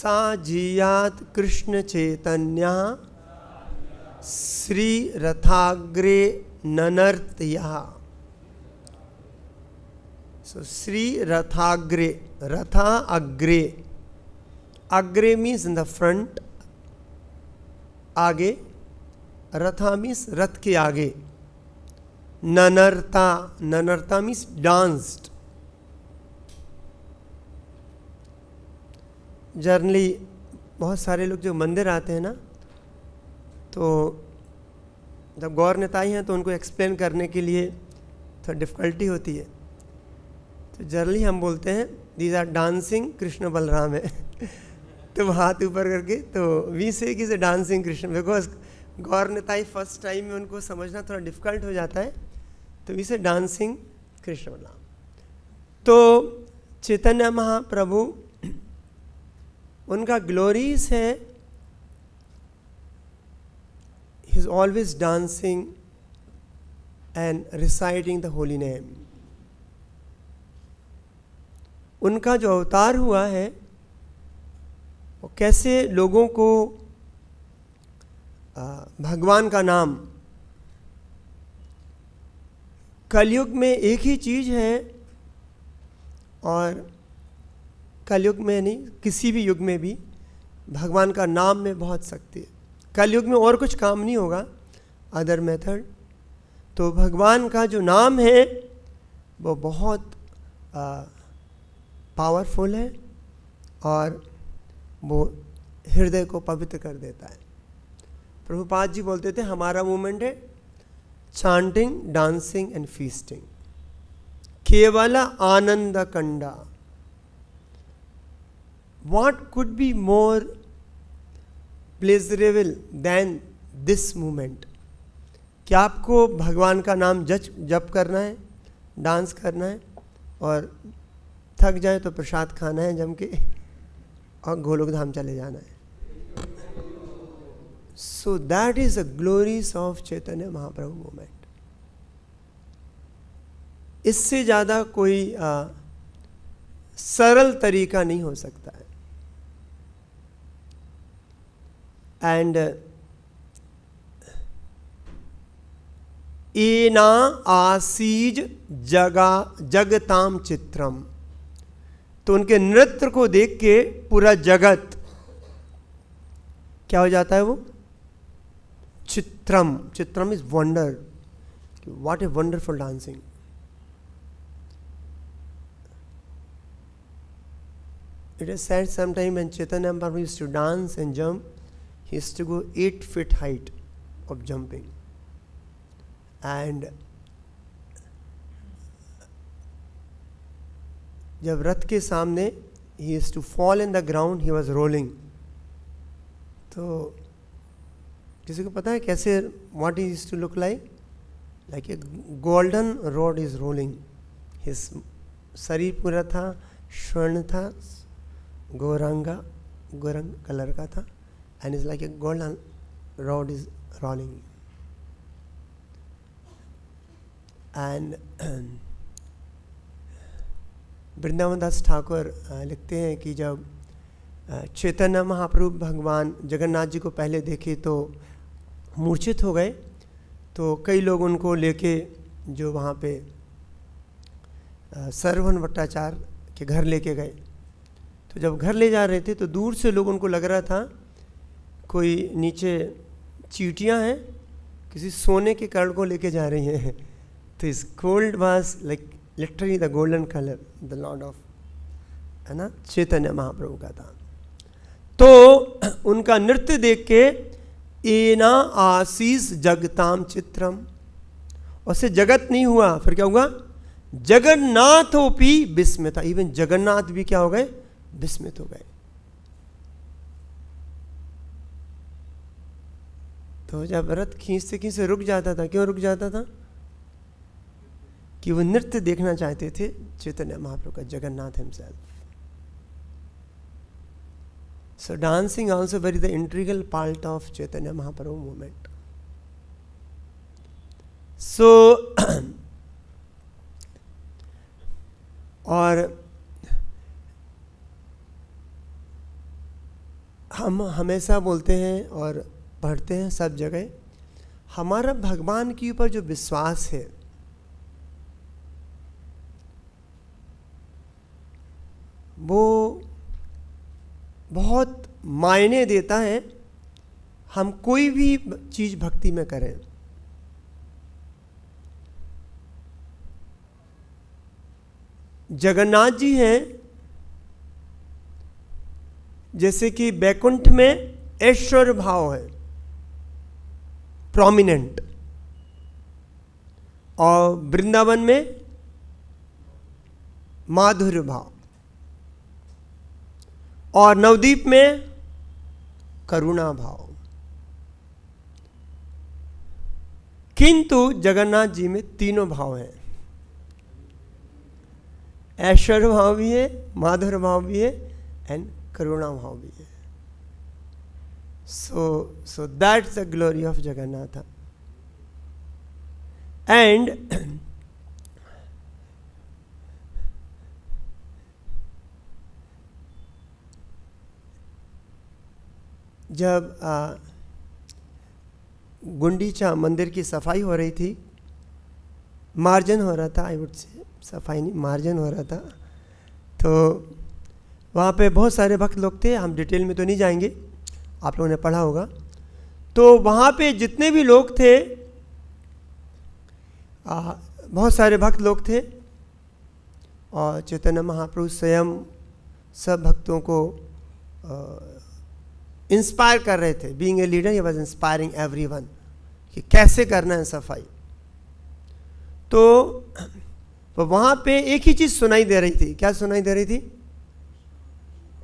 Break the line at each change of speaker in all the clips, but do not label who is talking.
सा जियात कृष्ण चैतन्य श्री रथाग्रे ननर्तया। सो श्री रथाग्रे, रथा अग्रे, अग्रे मीन्स इन द फ्रंट, आगे, रथा मीन्स रथ के आगे, ननरता, ननरता मीन्स डांस्ड। जनरली बहुत सारे लोग जो मंदिर आते हैं ना, तो जब गौर निताई हैं तो उनको एक्सप्लेन करने के लिए थोड़ी डिफ़िकल्टी होती है, तो जनरली हम बोलते हैं these are dancing Krishna Balram है तो हाथ ऊपर करके, तो वी से कि से dancing Krishna, because Gaur Nitai first time में उनको समझना थोड़ा डिफ़िकल्ट हो जाता है, तो वी से डांसिंग कृष्ण बलराम। तो चैतन्य महाप्रभु, उनका ग्लोरीज है, he is always dancing and reciting the holy name. उनका जो अवतार हुआ है वो कैसे लोगों को भगवान का नाम, कलयुग में एक ही चीज़ है, और कलयुग में नहीं, किसी भी युग में भी भगवान का नाम में बहुत शक्ति है। कलयुग में और कुछ काम नहीं होगा, अदर मेथड, तो भगवान का जो नाम है वो बहुत पावरफुल है और वो हृदय को पवित्र कर देता है। प्रभुपाद जी बोलते थे हमारा मूवमेंट है चांटिंग, डांसिंग एंड फीस्टिंग, केवल आनंद कंडा। What could be more pleasurable than this movement? क्या आपको भगवान का नाम जप करना है, डांस करना है, और थक जाए तो प्रसाद खाना है जम के, और गोलोक धाम चले जाना है। So that is the glories of Chaitanya Mahaprabhu movement. इससे ज़्यादा कोई सरल तरीका नहीं हो सकता है। एंड एना आसीज जगताम चित्रम, तो उनके नृत्य को देख के पूरा जगत क्या हो जाता है, वो चित्रम, चित्रम is wonder, what a wonderful dancing. It is said sometime when Chaitanya Mahaprabhu used to dance and jump, he used to go 8 feet height of jumping. And जब रथ के सामने he used to fall in the ground, he was rolling. तो किसी को पता है कैसे, what he used to look like? Like a golden rod is rolling. His शरीर पूरा था, स्वर्ण था, गौरंग कलर का था, and is like a golden rod is rolling. And Vrindavan Das Thakur लिखते हैं कि जब चैतन्य महाप्रभु भगवान जगन्नाथ जी को पहले देखे तो मूर्छित हो गए, तो कई लोग उनको लेके जो वहाँ पे सरवण भट्टाचार्य के घर लेके गए। तो जब घर ले जा रहे थे तो दूर से लोग, उनको लग रहा था कोई नीचे चींटियां हैं, किसी सोने के कर्ण को लेके जा रही हैं। तो इस gold was like literally the golden colour, the Lord of, है ना, चैतन्य महाप्रभु का था। तो उनका नृत्य देख के एना आशीष जगताम चित्रम, उससे जगत नहीं हुआ, फिर क्या हुआ, जगन्नाथोपि विस्मिता, इवन जगन्नाथ भी क्या हो गए, विस्मित हो गए। तो जब रथ खींचते खींचते रुक जाता था, क्यों रुक जाता था, कि वो नृत्य देखना चाहते थे चैतन्य महाप्रभु का, Jagannath himself. So dancing also very the integral part of Chaitanya Mahaprabhu movement. So और हम हमेशा बोलते हैं और पढ़ते हैं सब जगह, हमारा भगवान के ऊपर जो विश्वास है वो बहुत मायने देता है, हम कोई भी चीज़ भक्ति में करें। जगन्नाथ जी हैं, जैसे कि बैकुंठ में ऐश्वर्य भाव है प्रोमिनेंट, और वृंदावन में माधुर्य भाव, और नवदीप में करुणा भाव। किंतु जगन्नाथ जी में तीनों भाव हैं, ऐश्वर्य भाव भी है, माधुर्य भाव भी है, एंड करुणा भाव भी है। So that's the glory of Jagannatha. And जब गुंडीचा मंदिर की सफाई हो रही थी, मार्जन हो रहा था, आई वुड से सफाई नहीं, मार्जन हो रहा था, तो वहाँ पे बहुत सारे भक्त लोग थे, हम डिटेल में तो नहीं जाएंगे, आप लोगों ने पढ़ा होगा। तो वहाँ पे जितने भी लोग थे, बहुत सारे भक्त लोग थे, और चैतन्य महाप्रभु स्वयं सब भक्तों को इंस्पायर कर रहे थे। Being a leader he was inspiring everyone कि कैसे करना है सफाई। तो वहाँ पे एक ही चीज़ सुनाई दे रही थी। क्या सुनाई दे रही थी?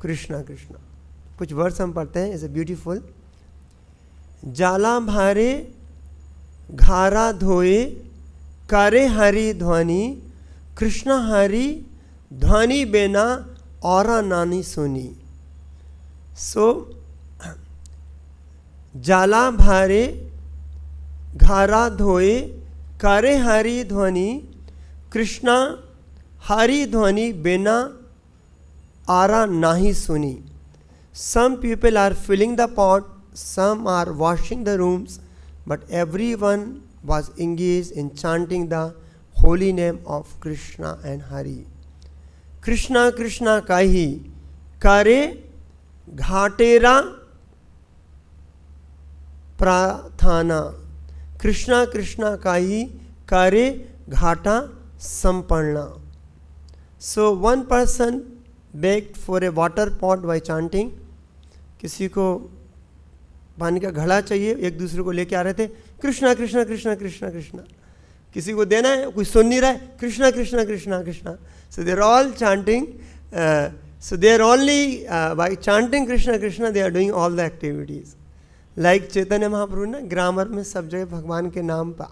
कृष्णा कृष्णा। कुछ वर्ड्स हम पढ़ते हैं, इज ए ब्यूटीफुल। जाला भारे घारा धोए करे हरि ध्वनि, कृष्ण हरि ध्वनि बेना और नानी सुनी। सो जाला भारे घारा धोए करे हरि ध्वनि, कृष्णा हरि ध्वनि बिना आरा नाही सुनी। Some people are filling the pot, some are washing the rooms, but everyone was engaged in chanting the holy name of Krishna and Hari. Krishna Krishna kahi करे घाटेरा प्रार्थना, कृष्णा कृष्णा काई करे घाटा संपन्ना। So one person begged for a water pot by chanting. किसी को पानी का घड़ा चाहिए, एक दूसरे को लेके आ रहे थे, कृष्णा कृष्णा कृष्णा कृष्णा कृष्णा। किसी को देना है, कोई सुन नहीं रहा है, Krishna Krishna Krishna Krishna. So they are all chanting. So they are only by chanting Krishna Krishna they are doing all the activities. Like Chaitanya Mahaprabhu ने ग्रामर में सब जगह भगवान के नाम का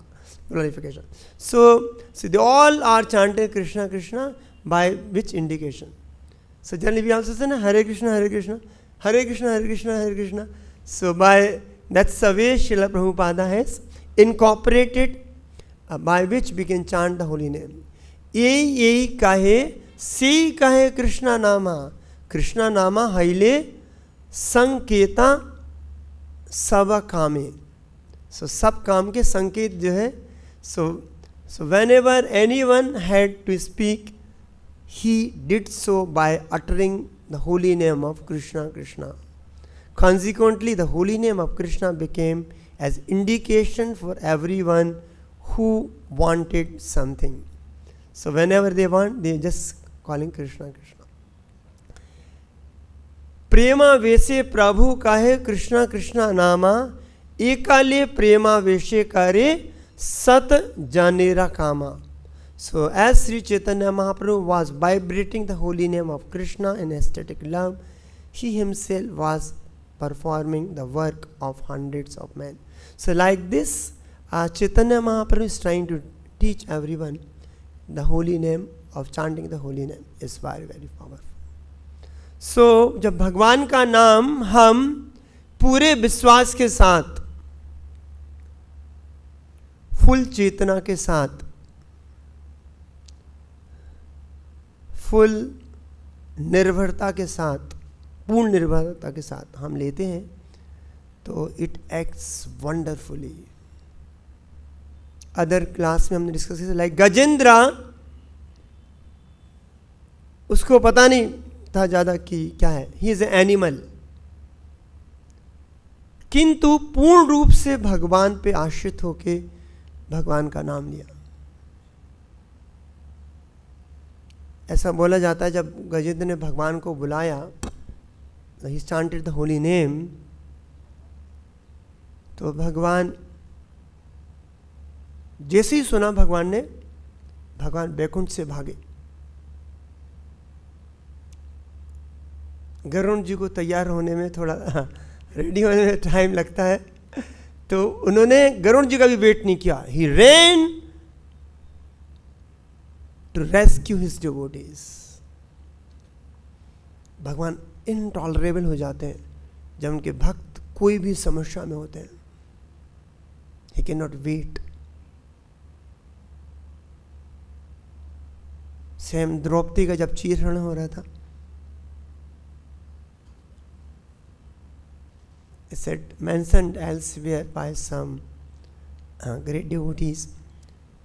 glorification. So they all are chanting Krishna Krishna by which indication? So generally we also say na Hare Krishna Hare Krishna Hare Krishna Hare Krishna Hare Krishna. So by that's the way Srila Prabhupada has incorporated by which we can chant the holy name. यही कहे सी कहे कृष्णा नामा, कृष्णा नामा हाइले संकेता सब कामे। सो सब काम के संकेत जो है, so whenever anyone had to speak he did so by uttering the holy name of Krishna Krishna. Consequently, the holy name of Krishna became as indication for everyone who wanted something. So whenever they want, they just calling Krishna Krishna. प्रेमा वेशे प्रभु काहे कृष्णा कृष्णा नामा, एकाले प्रेमा वेशे करे सत जानेरा कामा. So as Sri Chaitanya Mahaprabhu was vibrating the holy name of Krishna in ecstatic love, he himself was performing the work of hundreds of men. So like this, Chaitanya Mahaprabhu is trying to teach everyone the holy name of chanting the holy name is very very powerful. So जब भगवान का नाम हम पूरे विश्वास के साथ, full चेतना के साथ, फुल निर्भरता के साथ पूर्ण निर्भरता के साथ हम लेते हैं तो it acts wonderfully. Other class में हमने डिस्कस किया, लाइक गजेंद्र, उसको पता नहीं था ज़्यादा कि क्या है, ही इज ए एनिमल, किंतु पूर्ण रूप से भगवान पे आश्रित होके भगवान का नाम लिया। ऐसा बोला जाता है जब गजेंद्र ने भगवान को बुलाया, ही चांटेड द होली नेम, तो भगवान जैसे ही सुना भगवान बैकुंठ से भागे। गरुड़ जी को तैयार होने में थोड़ा रेडी होने में टाइम लगता है, तो उन्होंने गरुड़ जी का भी वेट नहीं किया, ही ran to rescue his devotees. भगवान इनटॉलरेबल हो जाते हैं जब उनके भक्त कोई भी समस्या में होते हैं। He can not wait. Same Draupadi का जब चीरहरण हो रहा था, said mentioned elsewhere by some great devotees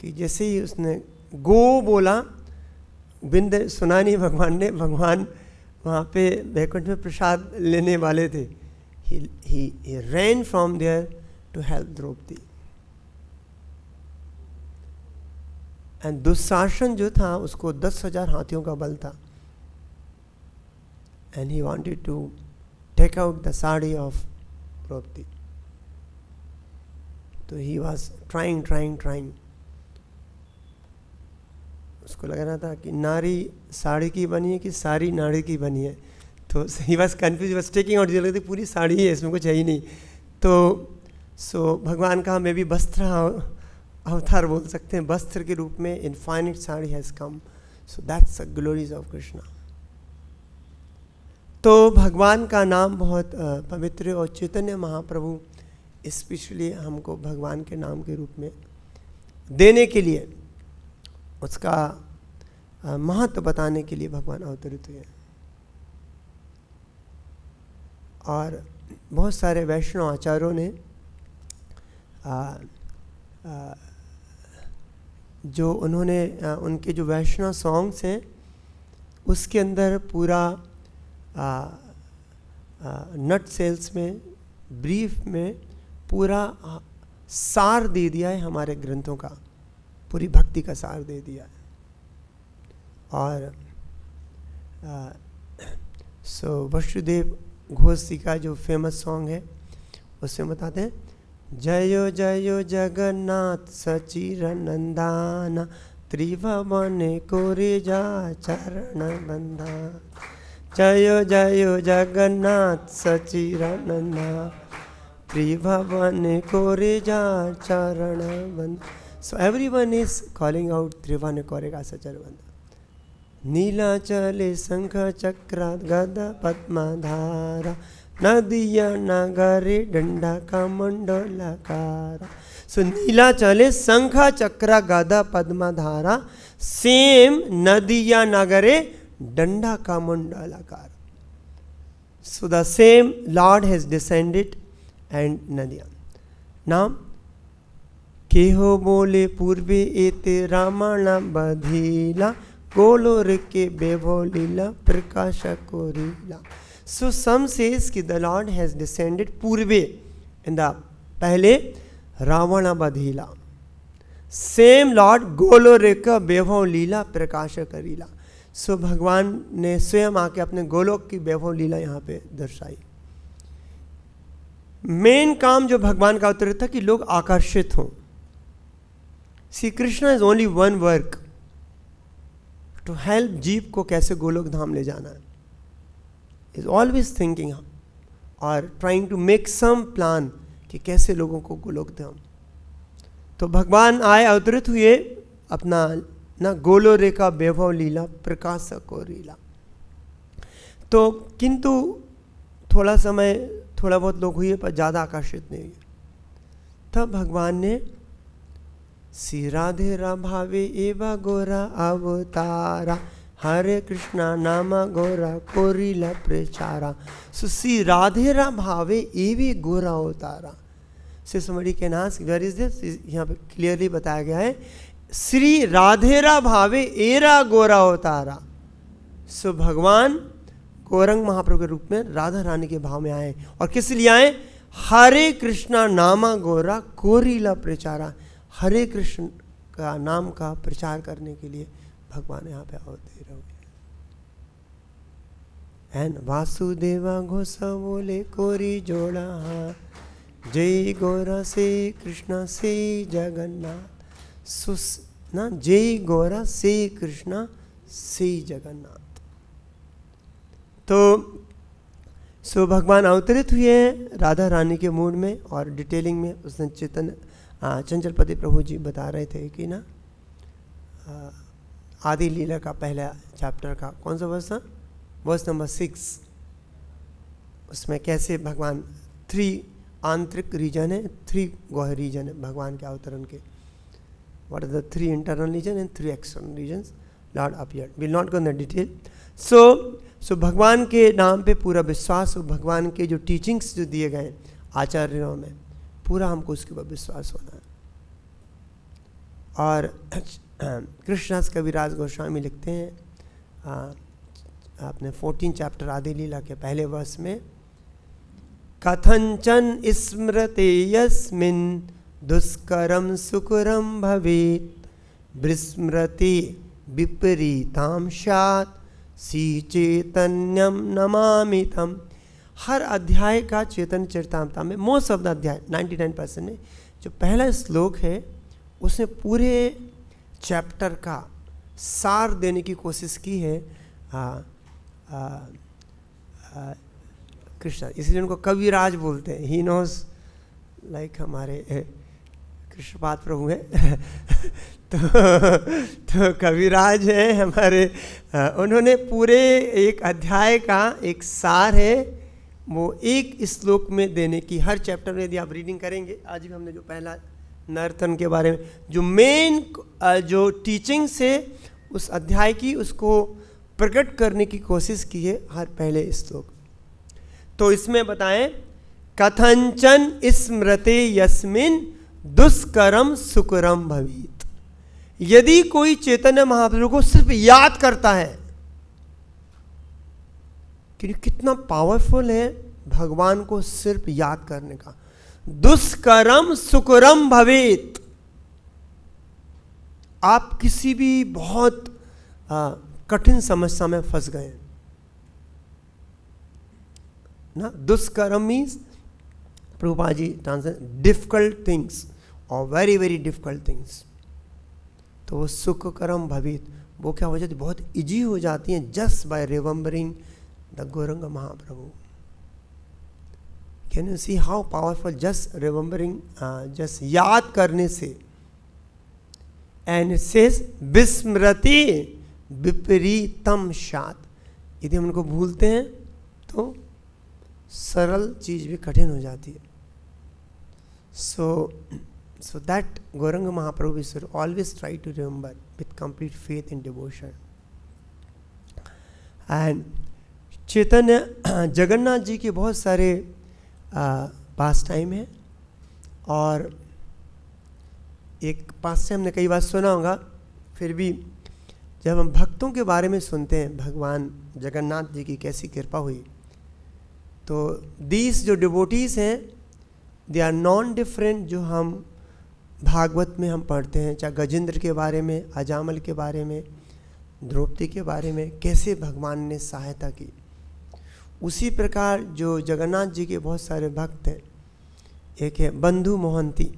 कि जैसे ही उसने गो बोला, बिंद सुना नहीं भगवान ने, भगवान वहाँ पे बैकुंठ में प्रसाद लेने वाले थे, he ran from there to help Draupadi. And Dushasan जो था उसको 10,000 हाथियों का बल था, and he wanted to take out the sari of Draupadi. तो ही वॉज ट्राइंग। उसको लग रहा था कि नारी साड़ी की बनी है कि साड़ी नारी की बनी है, तो he was confuse, he was taking out, लग रही थी पूरी साड़ी है, इसमें कुछ है ही नहीं। तो सो भगवान का मे भी वस्त्र अवतार बोल सकते हैं, वस्त्र के रूप में infinite sari has come. So that's the glories of Krishna. तो भगवान का नाम बहुत पवित्र है, और चैतन्य महाप्रभु स्पेशली हमको भगवान के नाम के रूप में देने के लिए, उसका महत्व बताने के लिए भगवान अवतरित हुए। और बहुत सारे वैष्णव आचार्यों ने जो उन्होंने उनके जो वैष्णव सॉन्ग्स हैं उसके अंदर पूरा नट सेल्स में, ब्रीफ में पूरा सार दे दिया है हमारे ग्रंथों का, पूरी भक्ति का सार दे दिया है। और सो वसुदेव घोष जी का जो फेमस सॉन्ग है उसमें बताते हैं, जयो जयो जगन्नाथ सचिर नंदाना, त्रिभुवन कोरे जा चरण बंधा। जयो जयो जगन्नाथ सचिर नंदा, त्रिभुवन कोरे जा चरण बंधा। So everyone is calling out त्रिभुवन कोरे का चरण बंधा। नीलाचले शंख चक्र गदा पद्मधारा, नदिया नगरे डंडा का मंडलाकार। सो नीलाचले शंख चक्र गदा पद्मधारा, सेम नदिया नगरे डंडा का मंडलाकार। So the same lord has descended and Nadia. नाम केहो बोले पूर्वे एते रामायण बधीला, गोलोर के वैभव लीला प्रकाश कोरीला। So some says कि the Lord has descended Purve, in the पहले रावण बधीला, सेम लॉर्ड गोलोरेका वैभव लीला प्रकाश करीला। सो भगवान ने स्वयं आके अपने गोलोक की वैभव लीला यहाँ पे दर्शाई। मेन काम जो भगवान का अवतरित था कि लोग आकर्षित हों। Shri Krishna is only one work, to help जीव को कैसे गोलोक धाम ले जाना है। इज ऑलवेज थिंकिंग और trying to make some plan कि कैसे लोगों को गोलोक धाम। तो भगवान आए, अवतरित हुए, अपना ना गोलो रेखा वैभव लीला प्रकाश को रीला। तो किंतु थोड़ा समय, थोड़ा बहुत लोग हुए पर ज़्यादा आकर्षित नहीं हुए। तब भगवान ने श्री राधे रा भावे एवा गोरा अवतारा, हरे कृष्णा नाम गोरा कोरिला प्रचारा. So see, राधेरा भावे एवी गोरा अवतारा. So somebody can ask, where is this? यहाँ पे क्लियरली बताया गया है, श्री राधेरा भावे एरा गोरा अवतारा. सो भगवान गौरंग महाप्रभु के रूप में राधा रानी के भाव में आए. और किस लिए आए? हरे कृष्णा नामा गोरा कोरिला प्रचारा. हरे कृष्ण का नाम का प्रचार करने के लिए भगवान यहाँ पे अवतीर्ण हुए. एंड वासुदेवा घोषा बोले कोरी जोड़ा, जय गौरा से कृष्णा से जगन्नाथ. सुस ना, जय गौरा से कृष्णा से जगन्नाथ. तो सो भगवान अवतरित हुए राधा रानी के मूड में. और डिटेलिंग में उसने चंचलपति प्रभु जी बता रहे थे कि ना आदि लीला का पहला चैप्टर का कौन सा वर्ष था? वर्ष नंबर 6. उसमें कैसे भगवान 3 आंतरिक रीजन है, 3 गौहर रीजन है भगवान के अवतरण के. What are the 3 internal reason and 3 external reasons lord appeared. Will not go in the detail. So भगवान के नाम पे पूरा विश्वास, और भगवान के जो टीचिंग्स जो दिए गए आचार्यों में, पूरा हमको उसके ऊपर विश्वास होना है. और कृष्णदास कविराज गोस्वामी लिखते हैं अपने 14 चैप्टर आदि लीला के पहले वर्ष में, कथंचन स्मृते यस्मिन् दुष्करम सुकरम भवेत् विस्मृति विपरीताम स्यात् सी चैतन्यम नमामि तम. हर अध्याय का चेतन चरितामृत में, मोस्ट ऑफ द अध्याय 99% में जो पहला श्लोक है उसने पूरे चैप्टर का सार देने की कोशिश की है कृष्ण. इसलिए उनको कविराज बोलते हैं. ही नोज लाइक हमारे कृष्णपाद प्रभु हैं तो कविराज है हमारे. उन्होंने पूरे एक अध्याय का एक सार है वो एक श्लोक में देने की. हर चैप्टर में यदि आप रीडिंग करेंगे, आज भी हमने जो पहला नर्तन के बारे में जो मेन जो टीचिंग से उस अध्याय की उसको प्रकट करने की कोशिश की है हर पहले श्लोक. तो इसमें बताएं, कथंचन स्मृते यस्मिन् दुष्करम सुकरम भवेत्. यदि कोई चैतन्य महाप्रभु को सिर्फ याद करता है, क्योंकि कितना पावरफुल है भगवान को सिर्फ याद करने का. दुष्करम सुकरम भवेत्. आप किसी भी बहुत कठिन समस्या में फंस गए ना. दुष्करम means Prabhupada ji translate difficult things और वेरी वेरी डिफिकल्ट थिंग्स. तो वो सुखकरम भवेत्, वो क्या हो जाती, बहुत इजी हो जाती हैं just by remembering the Gaurang Mahaprabhu. Can you see how powerful just remembering, just याद करने से. एंड इट सेज विस्मृति विपरीतम स्यात्. यदि हम उनको भूलते हैं तो सरल चीज भी कठिन हो जाती है. So that Gauranga Mahaprabhu should always try to remember with complete faith and devotion. And चैतन्य जगन्नाथ जी के बहुत सारे पास टाइम है. और एक पास टाइम हमने कई बार सुना होगा, फिर भी जब हम भक्तों के बारे में सुनते हैं भगवान जगन्नाथ जी की कैसी कृपा हुई, तो दीज जो डिवोटीज हैं दे आर नॉन डिफरेंट. जो हम भागवत में हम पढ़ते हैं, चाहे गजेंद्र के बारे में, अजामल के बारे में, द्रौपदी के बारे में, कैसे भगवान ने सहायता की, उसी प्रकार जो जगन्नाथ जी के बहुत सारे भक्त हैं. एक है Bandhu Mohanty.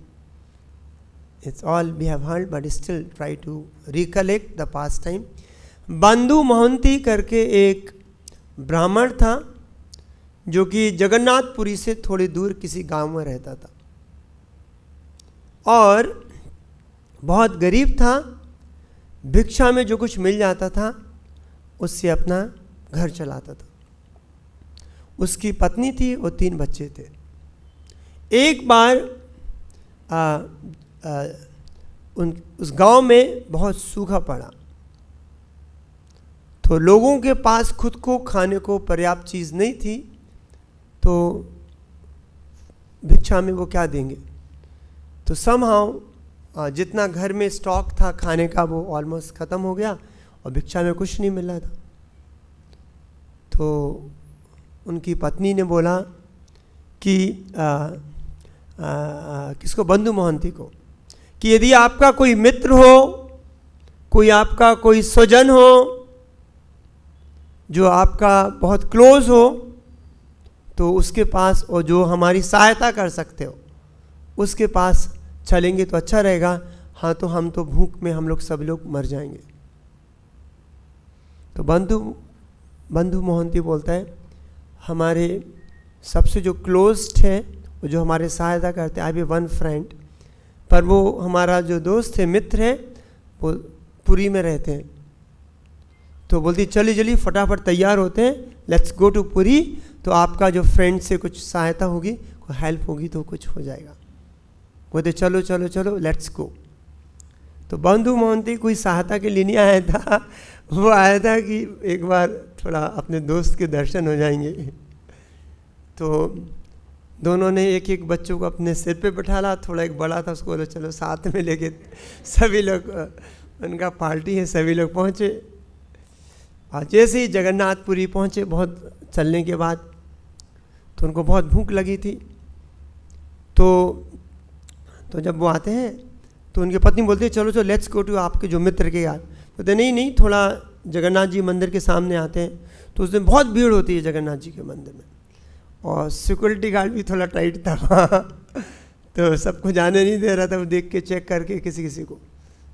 It's all we have heard but still try to recollect the past time. Bandhu Mohanty करके एक ब्राह्मण था जो कि जगन्नाथपुरी से थोड़ी दूर किसी गांव में रहता था और बहुत गरीब था. भिक्षा में जो कुछ मिल जाता था उससे अपना घर चलाता था. उसकी पत्नी थी, वो 3 बच्चे थे. एक बार उस गांव में बहुत सूखा पड़ा, तो लोगों के पास खुद को खाने को पर्याप्त चीज़ नहीं थी, तो भिक्षा में वो क्या देंगे। तो समहाउ जितना घर में स्टॉक था खाने का वो ऑलमोस्ट ख़त्म हो गया और भिक्षा में कुछ नहीं मिल रहा था। तो उनकी पत्नी ने बोला कि किसको, बंधु मोहंती को, कि यदि आपका कोई मित्र हो, कोई आपका कोई स्वजन हो जो आपका बहुत क्लोज हो, तो उसके पास, और जो हमारी सहायता कर सकते हो उसके पास चलेंगे तो अच्छा रहेगा। हाँ तो हम तो भूख में हम लोग सब लोग मर जाएंगे। तो बंधु मोहंती बोलता है हमारे सबसे जो क्लोज्ड है, वो जो हमारे सहायता करते हैं, आई बी वन फ्रेंड, पर वो हमारा जो दोस्त है, मित्र है, वो पुरी में रहते हैं। तो बोलती चलिए जल्दी फटाफट तैयार होते हैं, लेट्स गो टू पुरी। तो आपका जो फ्रेंड से कुछ सहायता होगी, कोई हेल्प होगी तो कुछ हो जाएगा। बोलते चलो चलो चलो लेट्स गो। तो बंधु मोहंती कोई सहायता के लिए नहीं आया था, वो आया था कि एक बार थोड़ा अपने दोस्त के दर्शन हो जाएंगे। तो दोनों ने एक एक बच्चों को अपने सिर पे बैठाला, थोड़ा एक बड़ा था उसको बोला चलो साथ में लेके, सभी लोग, उनका पार्टी है, सभी लोग पहुँचे। और जैसे ही जगन्नाथपुरी पहुँचे, बहुत चलने के बाद, तो उनको बहुत भूख लगी थी। तो जब वो आते हैं तो उनकी पत्नी बोलती है चलो चलो लेट्स गो टू आपके जो मित्र के यार। बोलते नहीं थोड़ा जगन्नाथ जी मंदिर के सामने आते हैं। तो उस दिन बहुत भीड़ होती है जगन्नाथ जी के मंदिर में, और सिक्योरिटी गार्ड भी थोड़ा टाइट था तो सबको जाने नहीं दे रहा था, वो देख के चेक करके किसी को।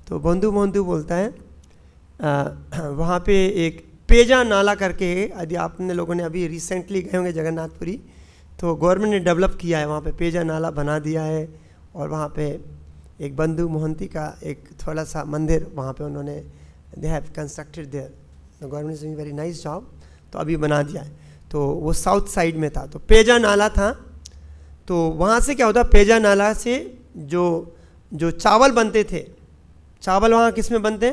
तो बंधु मोहंती बोलता है वहाँ पे एक पेजा नाला करके, यदि आपने लोगों ने अभी रिसेंटली गए होंगे जगन्नाथपुरी, तो गवर्नमेंट ने डेवलप किया है, वहाँ पे पेजा नाला बना दिया है। और वहाँ पे एक बंधु मोहंती का एक थोड़ा सा मंदिर वहाँ पे उन्होंने, they have constructed there, the government is doing very nice job, तो अभी बना दिया है। तो वो साउथ साइड में था, तो पेजा नाला था। तो वहाँ से क्या होता, पेजा नाला से जो चावल बनते थे, चावल वहाँ किस में बनते,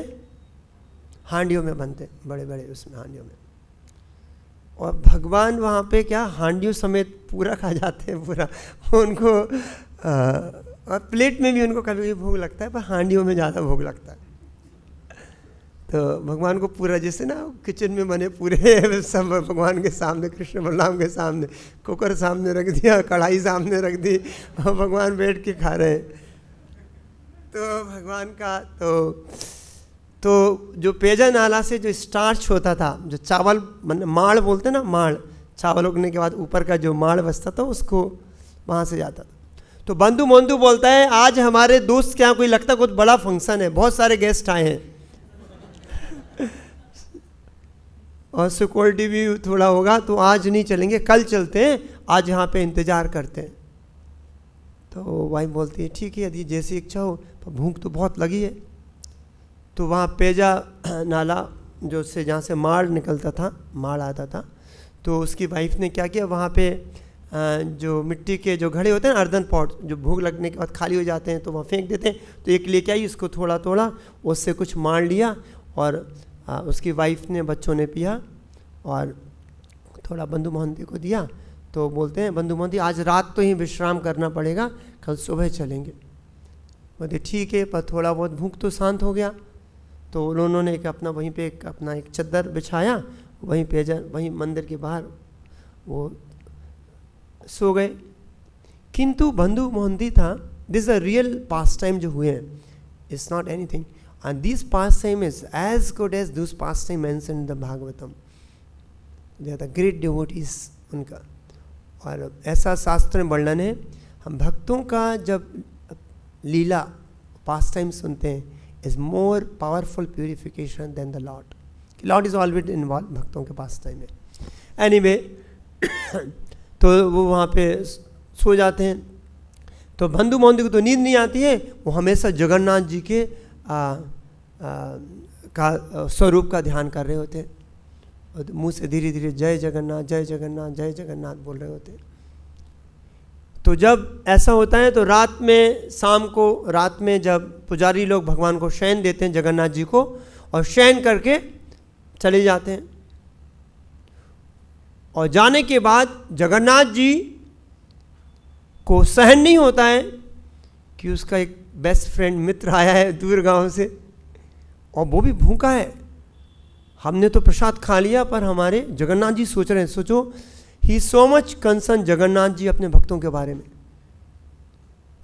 हांडियों में बनते, बड़े बड़े उसमें हांडियों में। और भगवान वहाँ पे क्या हांडियों समेत पूरा खा जाते हैं, पूरा उनको और प्लेट में भी उनको कभी कभी भोग लगता है, पर हांडियों में ज़्यादा भोग लगता है। तो भगवान को पूरा, जैसे ना किचन में बने पूरे सब भगवान के सामने, कृष्ण बलराम के सामने, कुकर सामने रख दिया, कढ़ाई सामने रख दी, और भगवान बैठ के खा रहे हैं। तो भगवान का तो जो पेजा नाला से जो स्टार्च होता था, जो चावल माड़ बोलते ना, माड़, चावल उगने के बाद ऊपर का जो माड़ बचता था उसको वहाँ से जाता था। तो बंधु मोहंती बोलता है आज हमारे दोस्त के यहाँ कोई लगता कुछ बड़ा फंक्शन है, बहुत सारे गेस्ट आए हैं और सिक्योरिटी भी थोड़ा होगा, तो आज नहीं चलेंगे, कल चलते हैं, आज यहाँ पे इंतज़ार करते हैं। तो वाइफ बोलती है ठीक है यदि जैसी इच्छा हो, पर भूख तो बहुत लगी है। तो वहाँ पेजा नाला जो से जहाँ से माड़ निकलता था, माड़ आता था, तो उसकी वाइफ ने क्या किया, वहाँ पे जो मिट्टी के जो घड़े होते हैं ना, अर्दन पॉट, जो भूख लगने के बाद खाली हो जाते हैं तो वहाँ फेंक देते हैं। तो एक लेके आई, उसको थोड़ा थोड़ा उससे कुछ मार लिया, और उसकी वाइफ ने, बच्चों ने पिया, और थोड़ा बंधु मोहंती को दिया। तो बोलते हैं बंधु मोहंती आज रात तो ही विश्राम करना पड़ेगा, कल सुबह चलेंगे। बोलते ठीक है, पर थोड़ा बहुत भूख तो शांत हो गया। तो उन्होंने एक अपना वहीं पे अपना एक चद्दर बिछाया, वहीं पेजा, वहीं मंदिर के बाहर वो सो गए। किंतु बंधु मोहंती था, this a real pastime जो हुए हैं, it's not anything, and this pastime is as good as this pastime mention in the Bhagavatam. They are the great devotees उनका। और ऐसा शास्त्र में वर्णन है, हम भक्तों का जब लीला पास टाइम सुनते हैं, is more powerful purification than the lord. Lord is always involve भक्तों के पास टाइम में। एनीवे तो वो वहाँ पे सो जाते हैं। तो बंधु मोहंती को तो नींद नहीं आती है, वो हमेशा जगन्नाथ जी के का स्वरूप का ध्यान कर रहे होते हैं, और मुँह से धीरे धीरे जय जगन्नाथ जय जगन्नाथ जय जगन्नाथ बोल रहे होते हैं। तो जब ऐसा होता है तो रात में, शाम को रात में जब पुजारी लोग भगवान को शयन देते हैं, जगन्नाथ जी को, और शयन करके चले जाते हैं। और जाने के बाद जगन्नाथ जी को सहन नहीं होता है कि उसका एक बेस्ट फ्रेंड मित्र आया है दूर गांव से, और वो भी भूखा है। हमने तो प्रसाद खा लिया, पर हमारे जगन्नाथ जी सोच रहे हैं। सोचो, ही so much concern Jagannath ji अपने भक्तों के बारे में,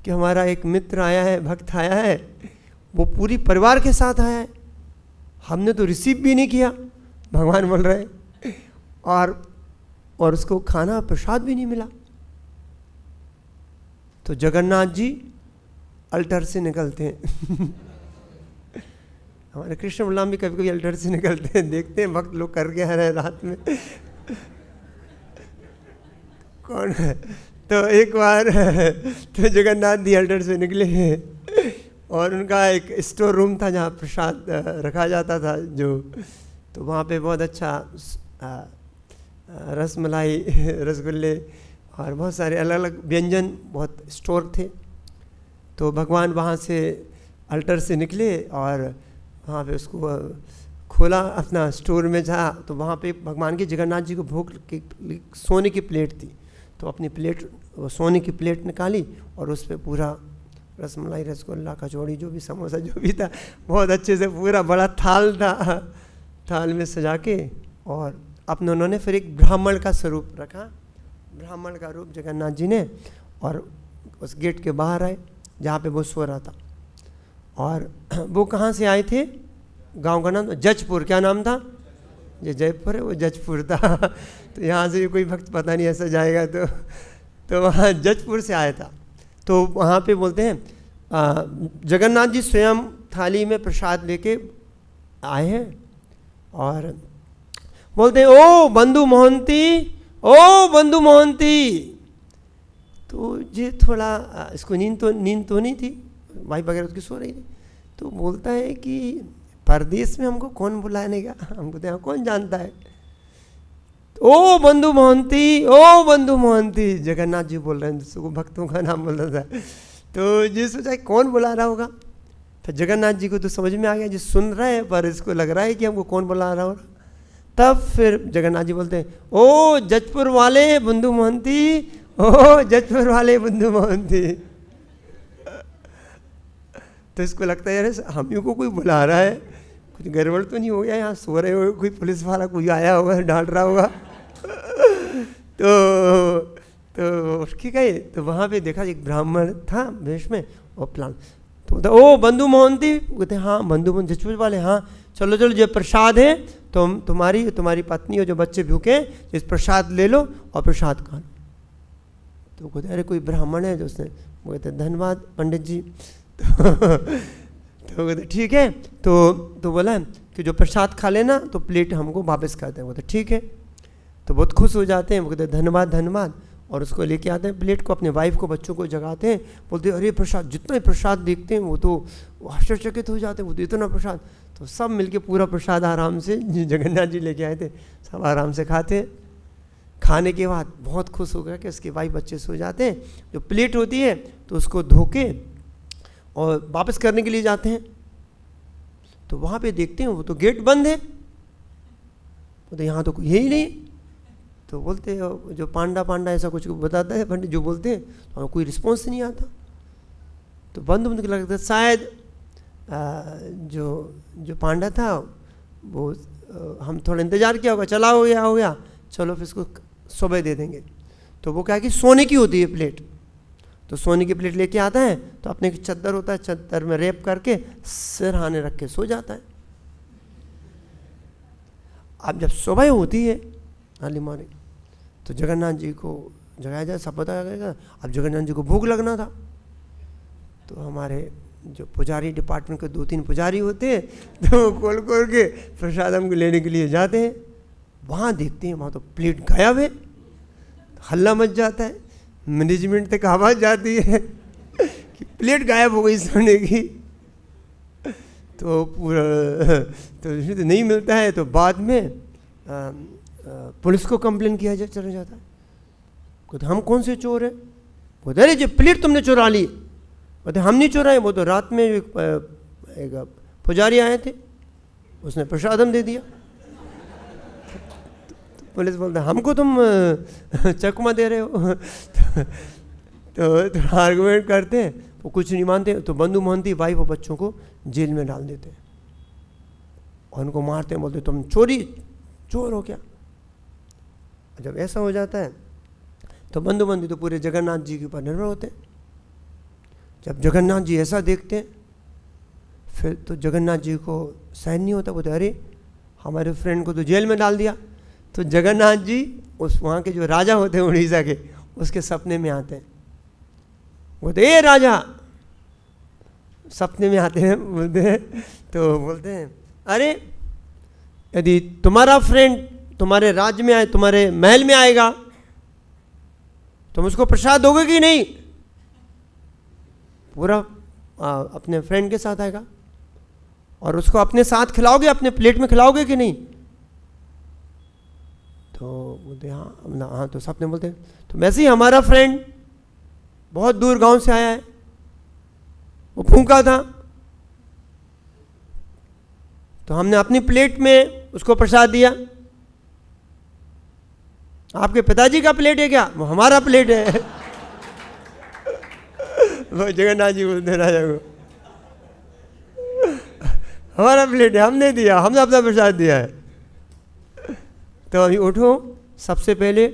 कि हमारा एक मित्र आया है, भक्त आया है, वो पूरी परिवार के साथ आया है, हमने तो रिसीव भी नहीं किया, भगवान बोल रहे हैं, और उसको खाना प्रसाद भी नहीं मिला। तो जगन्नाथ जी अल्टर से निकलते हैं। हमारे कृष्ण बलराम भी कभी कभी अल्टर से निकलते हैं, देखते हैं भक्त लोग करके आ रहे हैं रात में। कौन है? तो एक बार तो जगन्नाथ जी अल्टर से निकले हैं, और उनका एक स्टोर रूम था जहाँ प्रसाद रखा जाता था जो, तो वहाँ पे बहुत अच्छा रसमलाई, रसगुल्ले और बहुत सारे अलग अलग व्यंजन बहुत स्टोर थे। तो भगवान वहाँ से अल्टर से निकले और वहाँ पे उसको खोला अपना स्टोर में जा, तो वहाँ पे भगवान के जगन्नाथ जी को भोग की सोने की प्लेट थी, तो अपनी प्लेट, सोने की प्लेट निकाली और उस पर पूरा रसमलाई, रसगुल्ला, कचौड़ी, जो भी समोसा जो भी था, बहुत अच्छे से पूरा बड़ा थाल था, थाल में सजा के, और अपने उन्होंने फिर एक ब्राह्मण का स्वरूप रखा, ब्राह्मण का रूप जगन्नाथ जी ने, और उस गेट के बाहर आए जहाँ पे वो सो रहा था। और वो कहाँ से आए थे? गांव का नाम जजपुर, क्या नाम था? ये जयपुर है, वो जजपुर था। तो यहाँ से भी कोई भक्त पता नहीं ऐसा जाएगा, तो वहाँ जजपुर से आया था। तो वहाँ पे बोलते हैं जगन्नाथ जी स्वयं थाली में प्रसाद लेके आए हैं, और बोलते हैं, ओ बंधु मोहंती, ओ बंधु मोहंती। तो ये थोड़ा, इसको नींद तो नहीं थी, वाइफ वगैरह उसकी सो रही थी, तो बोलता है कि परदेश में हमको कौन बुलाने का, हमको तो यहाँ कौन जानता है। ओ बंधु मोहंती, ओ बंधु मोहंती, जगन्नाथ जी बोल रहे हैं, जिसको भक्तों का नाम बोल रहा था। तो ये सोचा कौन बुला रहा होगा, फिर जगन्नाथ जी को तो समझ में आ गया, जी सुन रहे हैं पर इसको लग रहा है कि हमको कौन बुला रहा होगा। तब फिर जगन्नाथ जी बोलते हैं, ओ जजपुर वाले बंधु मोहंती, ओ जजपुर वाले बंधु मोहंती। तो इसको लगता है यार हम ही को कोई बुला रहा है, कुछ गड़बड़ तो नहीं हो गया, यहाँ सो रहे हो, कोई पुलिस वाला कोई आया होगा, डांट रहा होगा। तो ठीक है, तो वहाँ पे देखा एक ब्राह्मण था वेश में, और प्लान, तो ओ बंधु मोहंती, कहते हाँ बंधु मोहन जजपुर वाले, हाँ चलो चलो, जो प्रसाद है तुम्हारी पत्नी और जो बच्चे भूखे, इस प्रसाद ले लो और प्रसाद खा लो। तो कहते अरे कोई ब्राह्मण है जो उसने, वो कहते धन्यवाद पंडित जी। तो कहते ठीक है, तो बोला कि जो प्रसाद खा लेना तो प्लेट हमको वापस कर दें। बोलते ठीक है। तो बहुत खुश हो जाते हैं, वो कहते धन्यवाद धन्यवाद, और उसको लेके आते हैं प्लेट को, अपने वाइफ को, बच्चों को जगाते हैं, बोलते अरे प्रसाद, जितना ही प्रसाद देखते हैं वो तो आश्चर्यचकित हो जाते हैं, वो तो इतना प्रसाद। तो सब मिलके पूरा प्रसाद आराम से जगन्नाथ जी लेके आए थे, सब आराम से खाते हैं। खाने के बाद बहुत खुश हो गया कि उसके वाइफ बच्चे सो जाते हैं। जो प्लेट होती है तो उसको धो के और वापस करने के लिए जाते हैं, तो वहाँ पे देखते हैं वो तो गेट बंद है, वो तो यहाँ तो कोई है ही नहीं। तो बोलते हैं जो पांडा ऐसा कुछ बताता है पंडित, जो बोलते हैं तो कोई रिस्पॉन्स नहीं आता। तो बंद लगता है शायद जो पांडा था वो हम थोड़ा इंतज़ार किया होगा, चला हो गया, चलो फिर इसको सुबह दे देंगे। तो वो क्या है कि सोने की होती है प्लेट, तो सोने की प्लेट लेके आता है, तो अपने की चद्दर होता है, चद्दर में रेप करके सिरहाने रख के सो जाता है। अब जब सुबह होती है अर्ली मॉर्निंग, तो जगन्नाथ जी को जगाया जाए, सब बताया जाएगा। अब जगन्नाथ जी को भूख लगना था, तो हमारे जो पुजारी डिपार्टमेंट के 2-3 पुजारी होते हैं, तो वो खोल के प्रसाद हमको लेने के लिए जाते हैं। वहाँ देखते हैं वहाँ तो प्लेट गायब है, हल्ला मच जाता है, मैनेजमेंट तक आवाज़ जाती है कि प्लेट गायब हो गई सोने की। तो पूरा तो नहीं मिलता है, तो बाद में पुलिस को कंप्लेन किया चला जाता है। कहते हम कौन से चोर है? बोलते अरे जो प्लेट तुमने चुरा ली। बोलते हम नहीं चुराए, वो तो रात में एक पुजारी आए थे, उसने प्रसाद हम दे दिया। पुलिस बोलता हमको तुम चकमा दे रहे हो। तो आर्गुमेंट करते हैं, वो कुछ नहीं मानते, तो बंधु मोहंती वाइफ और बच्चों को जेल में डाल देते हैं और उनको मारते हैं, बोलते तुम चोर हो क्या। जब ऐसा हो जाता है तो बंधु मोहंती तो पूरे जगन्नाथ जी के ऊपर निर्भर होते हैं। जब जगन्नाथ जी ऐसा देखते हैं फिर तो जगन्नाथ जी को सहन नहीं होता, बोलते अरे हमारे फ्रेंड को तो जेल में डाल दिया। तो जगन्नाथ जी उस वहाँ के जो राजा होते हैं उड़ीसा के, उसके सपने में आते हैं, बोलते ए राजा, सपने में आते हैं, बोलते हैं, तो बोलते हैं अरे यदि तुम्हारा फ्रेंड तुम्हारे राज्य में आए, तुम्हारे महल में आएगा, तुम उसको प्रसाद दोगे कि नहीं। पूरा अपने फ्रेंड के साथ आएगा और उसको अपने साथ खिलाओगे, अपने प्लेट में खिलाओगे कि नहीं। तो बोलते हाँ, तो सबने बोलते तो वैसे ही हमारा फ्रेंड बहुत दूर गांव से आया है, वो भूखा था, तो हमने अपनी प्लेट में उसको प्रसाद दिया। आपके पिताजी का प्लेट है क्या? वो हमारा प्लेट है। वो जगन्नाथ जी बोलते राजा को हमारा प्लेट है, हमने दिया, हमने अपना प्रसाद दिया है। तो अभी उठो, सबसे पहले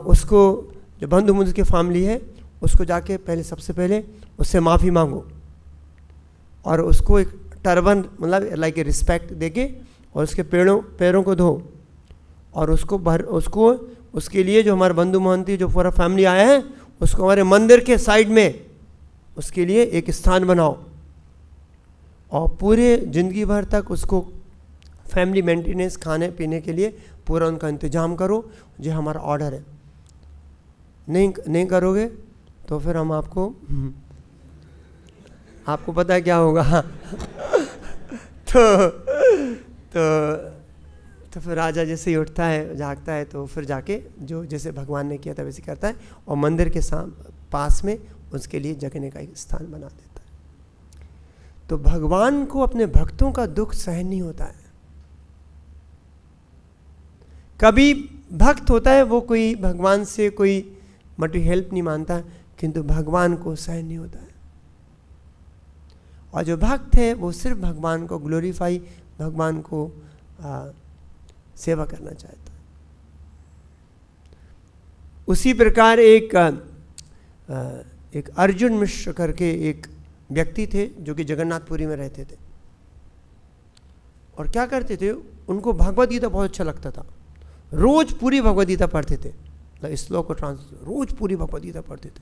उसको जो बंधु मुझ की फैमिली है उसको जाके पहले सबसे पहले उससे माफ़ी मांगो और उसको एक टर्बन मतलब लाइक ए रिस्पेक्ट देके और उसके पैरों को धो और उसको उसके लिए जो हमारे बंधु मोहंती जो पूरा फैमिली आया है उसको हमारे मंदिर के साइड में उसके लिए एक स्थान बनाओ और पूरे ज़िंदगी भर तक उसको फैमिली मेंटेनेंस खाने पीने के लिए पूरा उनका इंतज़ाम करो। जो हमारा ऑर्डर है, नहीं करोगे तो फिर हम आपको पता है क्या होगा। तो फिर राजा जैसे ही उठता है, जागता है, तो फिर जाके जो जैसे भगवान ने किया था वैसे करता है और मंदिर के पास में उसके लिए जगने का एक स्थान बना देता है। तो भगवान को अपने भक्तों का दुख सहन नहीं होता है। कभी भक्त होता है वो कोई भगवान से कोई मटेरियल हेल्प नहीं मानता, किंतु भगवान को सहन नहीं होता है। और जो भक्त है वो सिर्फ भगवान को ग्लोरीफाई, भगवान को सेवा करना चाहता है। उसी प्रकार एक अर्जुन मिश्र करके एक व्यक्ति थे जो कि जगन्नाथपुरी में रहते थे और क्या करते थे, उनको भगवद गीता बहुत अच्छा लगता था, रोज पूरी भगवद गीता पढ़ते थे, श्लोक को रोज पूरी भगवद गीता पढ़ते थे।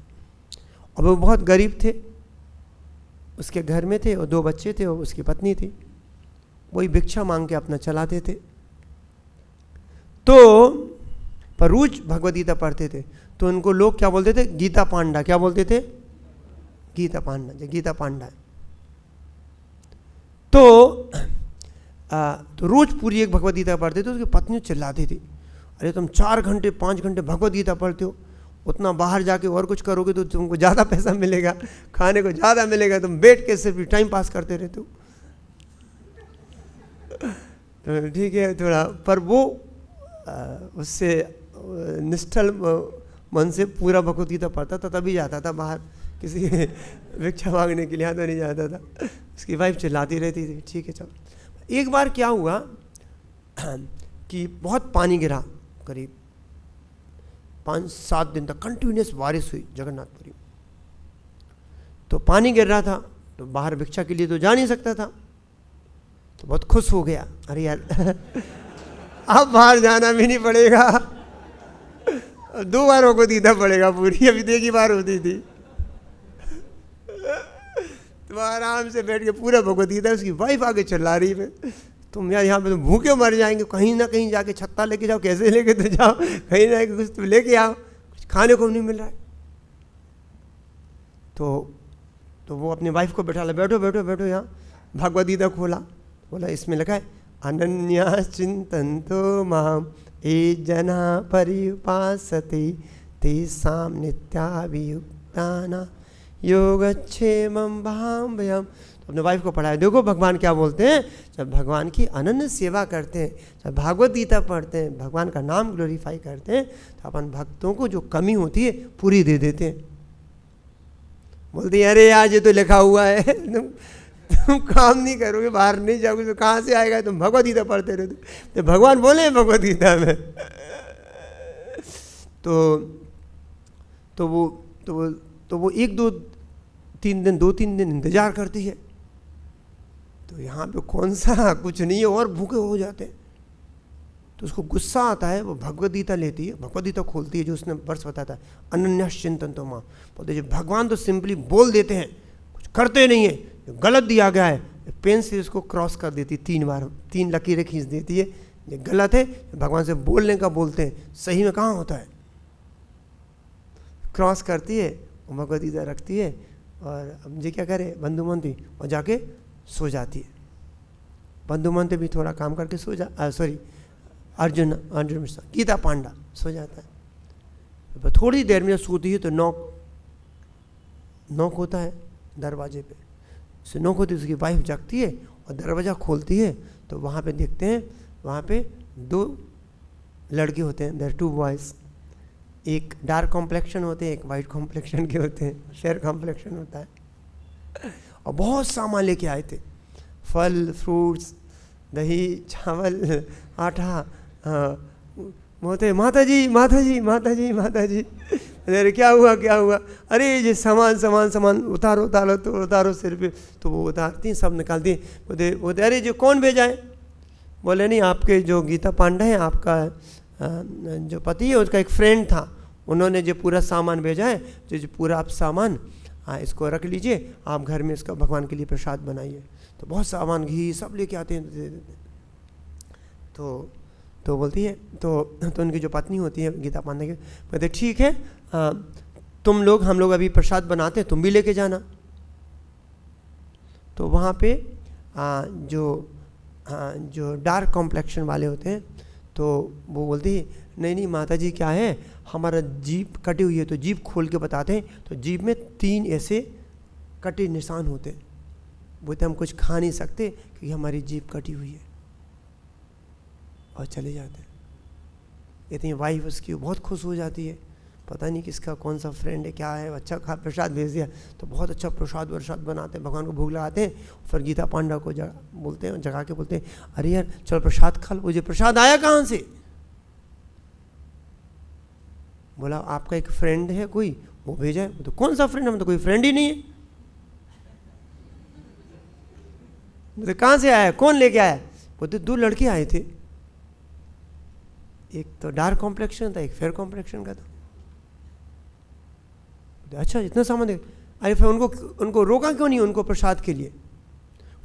और वो बहुत गरीब थे, उसके घर में थे और 2 बच्चे थे और उसकी पत्नी थी, वही भिक्षा मांग के अपना चलाते थे। तो पर रोज भगवद गीता पढ़ते थे, तो उनको लोग क्या बोलते थे, गीता पांडा। क्या बोलते थे? गीता पांडा, गीता पांडा है। तो रोज पूरी एक भगवद गीता पढ़ते थे। उसकी पत्नी चिल्लाती थी, अरे तुम 4 घंटे 5 घंटे भगवद गीता पढ़ते हो, उतना बाहर जाके और कुछ करोगे तो तुमको ज़्यादा पैसा मिलेगा, खाने को ज़्यादा मिलेगा, तुम बैठ के सिर्फ टाइम पास करते रहते हो। तो ठीक है थोड़ा, पर वो उससे निष्ठल मन से पूरा भगवद गीता पढ़ता था, तभी जाता था बाहर किसी भिक्षा मांगने के लिए, तो नहीं जाता था। उसकी वाइफ चिल्लाती रहती थी, ठीक है चलो। एक बार क्या हुआ कि बहुत पानी गिरा, करीब 5-7 दिन तक कंटिन्यूस बारिश हुई जगन्नाथपुरी। तो पानी गिर रहा था, तो बाहर भिक्षा के लिए तो जा नहीं सकता था, तो बहुत खुश हो गया, अरे यार अब बाहर जाना भी नहीं पड़ेगा, 2 बार को दीदा पड़ेगा पूरी, अभी 1 ही बार होती थी। तो आराम से बैठ के पूरा भगवद गीता। उसकी वाइफ आगे चिल्ला रही है, तुम यार यहाँ पे तो भूखे मर जाएंगे, कहीं ना कहीं जाके छत्ता लेके जाओ, कैसे लेके तो जाओ, कहीं ना कहीं कुछ तो लेके आओ, कुछ खाने को नहीं मिल रहा है। तो वो अपनी वाइफ को बैठा ला, बैठो बैठो बैठो, यहाँ भगवद गीता खोला, बोला इसमें लिखा है अनन्या चिंतन्तो माम ये जना परिपासते तेषां नित्याभियुक्तानां योगक्षेमं भावयाम। अपने वाइफ को पढ़ाया। देखो भगवान क्या बोलते हैं, जब भगवान की अनन्य सेवा करते हैं, जब भागवत गीता पढ़ते हैं, भगवान का नाम ग्लोरीफाई करते हैं, तो अपन भक्तों को जो कमी होती है पूरी दे देते हैं। बोलते हैं अरे यार ये तो लिखा हुआ है, तुम काम नहीं करोगे, बाहर नहीं जाओगे तो कहाँ से आएगा, तुम भगवत गीता पढ़ते रहते। तो भगवान बोले हैं भगवत गीता में तो वो 2-3 दिन इंतजार करती है। तो यहाँ पे कौन सा कुछ नहीं है और भूखे हो जाते हैं। तो उसको गुस्सा आता है, वो भगवत गीता लेती है, भगवत गीता खोलती है, जो उसने वर्ष बताया था अनन्यास चिंतनतो माम। बोलते भगवान तो सिंपली बोल देते हैं, कुछ करते नहीं है, जो गलत दिया गया है पेन से उसको क्रॉस कर देती 3 बार, 3 लकीरें खींच देती है। ये गलत है, भगवान से बोलने का बोलते हैं, सही में कहाँ होता है। क्रॉस करती है, भगवत गीता रखती है और अब मुझे क्या करे बंधुमंती, और जाके सो जाती है। बंधुमंती भी थोड़ा काम करके सो जा सॉरी अर्जुन मिश्रा गीता पांडा सो जाता है। थोड़ी देर में सोती है तो नॉक होता है दरवाजे पे। उससे नॉक होती है, उसकी वाइफ जागती है और दरवाज़ा खोलती है तो वहाँ पे देखते हैं, वहाँ पे 2 लड़के होते हैं, देयर 2 बॉयज़। एक डार्क कॉम्प्लेक्शन होते हैं, एक वाइट कॉम्प्लेक्शन के होते हैं, शेयर कॉम्प्लेक्शन होता है। और बहुत सामान लेके आए थे, फल फ्रूट्स, दही चावल आटा। बोलते माता जी माता जी माता जी माता जी। अरे क्या हुआ क्या हुआ, अरे ये सामान उतारो सिर पे। तो वो उतारती सब निकालती। बोलते अरे जो कौन भेजा है। बोले नहीं आपके जो गीता पांडा है, आपका जो पति है उसका एक फ्रेंड था, उन्होंने जो पूरा सामान भेजा है, जो पूरा आप सामान इसको रख लीजिए, आप घर में इसका भगवान के लिए प्रसाद बनाइए। तो बहुत सामान घी सब लेके आते हैं, दे देते हैं। तो बोलती है तो उनकी जो पत्नी होती है गीता पांडे की, बोलते ठीक है तुम लोग, हम लोग अभी प्रसाद बनाते हैं, तुम भी लेके जाना। तो वहाँ पे जो डार्क कॉम्प्लेक्शन वाले होते हैं, तो वो बोलती है नहीं माता जी क्या है, हमारा जीभ कटी हुई है। तो जीभ खोल के बताते हैं, तो जीभ में 3 ऐसे कटे निशान होते हैं। बोलते हम कुछ खा नहीं सकते क्योंकि हमारी जीभ कटी हुई है, और चले जाते हैं। इतनी वाइफ उसकी बहुत खुश हो जाती है, पता नहीं किसका कौन सा फ्रेंड है क्या है, अच्छा खा प्रसाद भेज दिया। तो बहुत अच्छा प्रसाद बनाते हैं, भगवान को भोग लगाते हैं। फिर गीता पांडा को बोलते हैं, जगा के बोलते हैं अरे यार चलो प्रसाद खा लो। मुझे प्रसाद आया कहाँ से। बोला आपका एक फ्रेंड है कोई, वो भेजा है। तो कौन सा फ्रेंड, हम तो कोई फ्रेंड ही नहीं है। बोलते कहाँ से आया, कौन लेके आया। बोलते 2 लड़के आए थे, एक तो डार्क कॉम्प्लेक्शन था, एक फेयर कॉम्प्लेक्शन का था। अच्छा इतना सामान दे। अरे फिर उनको रोका क्यों नहीं, उनको प्रसाद के लिए।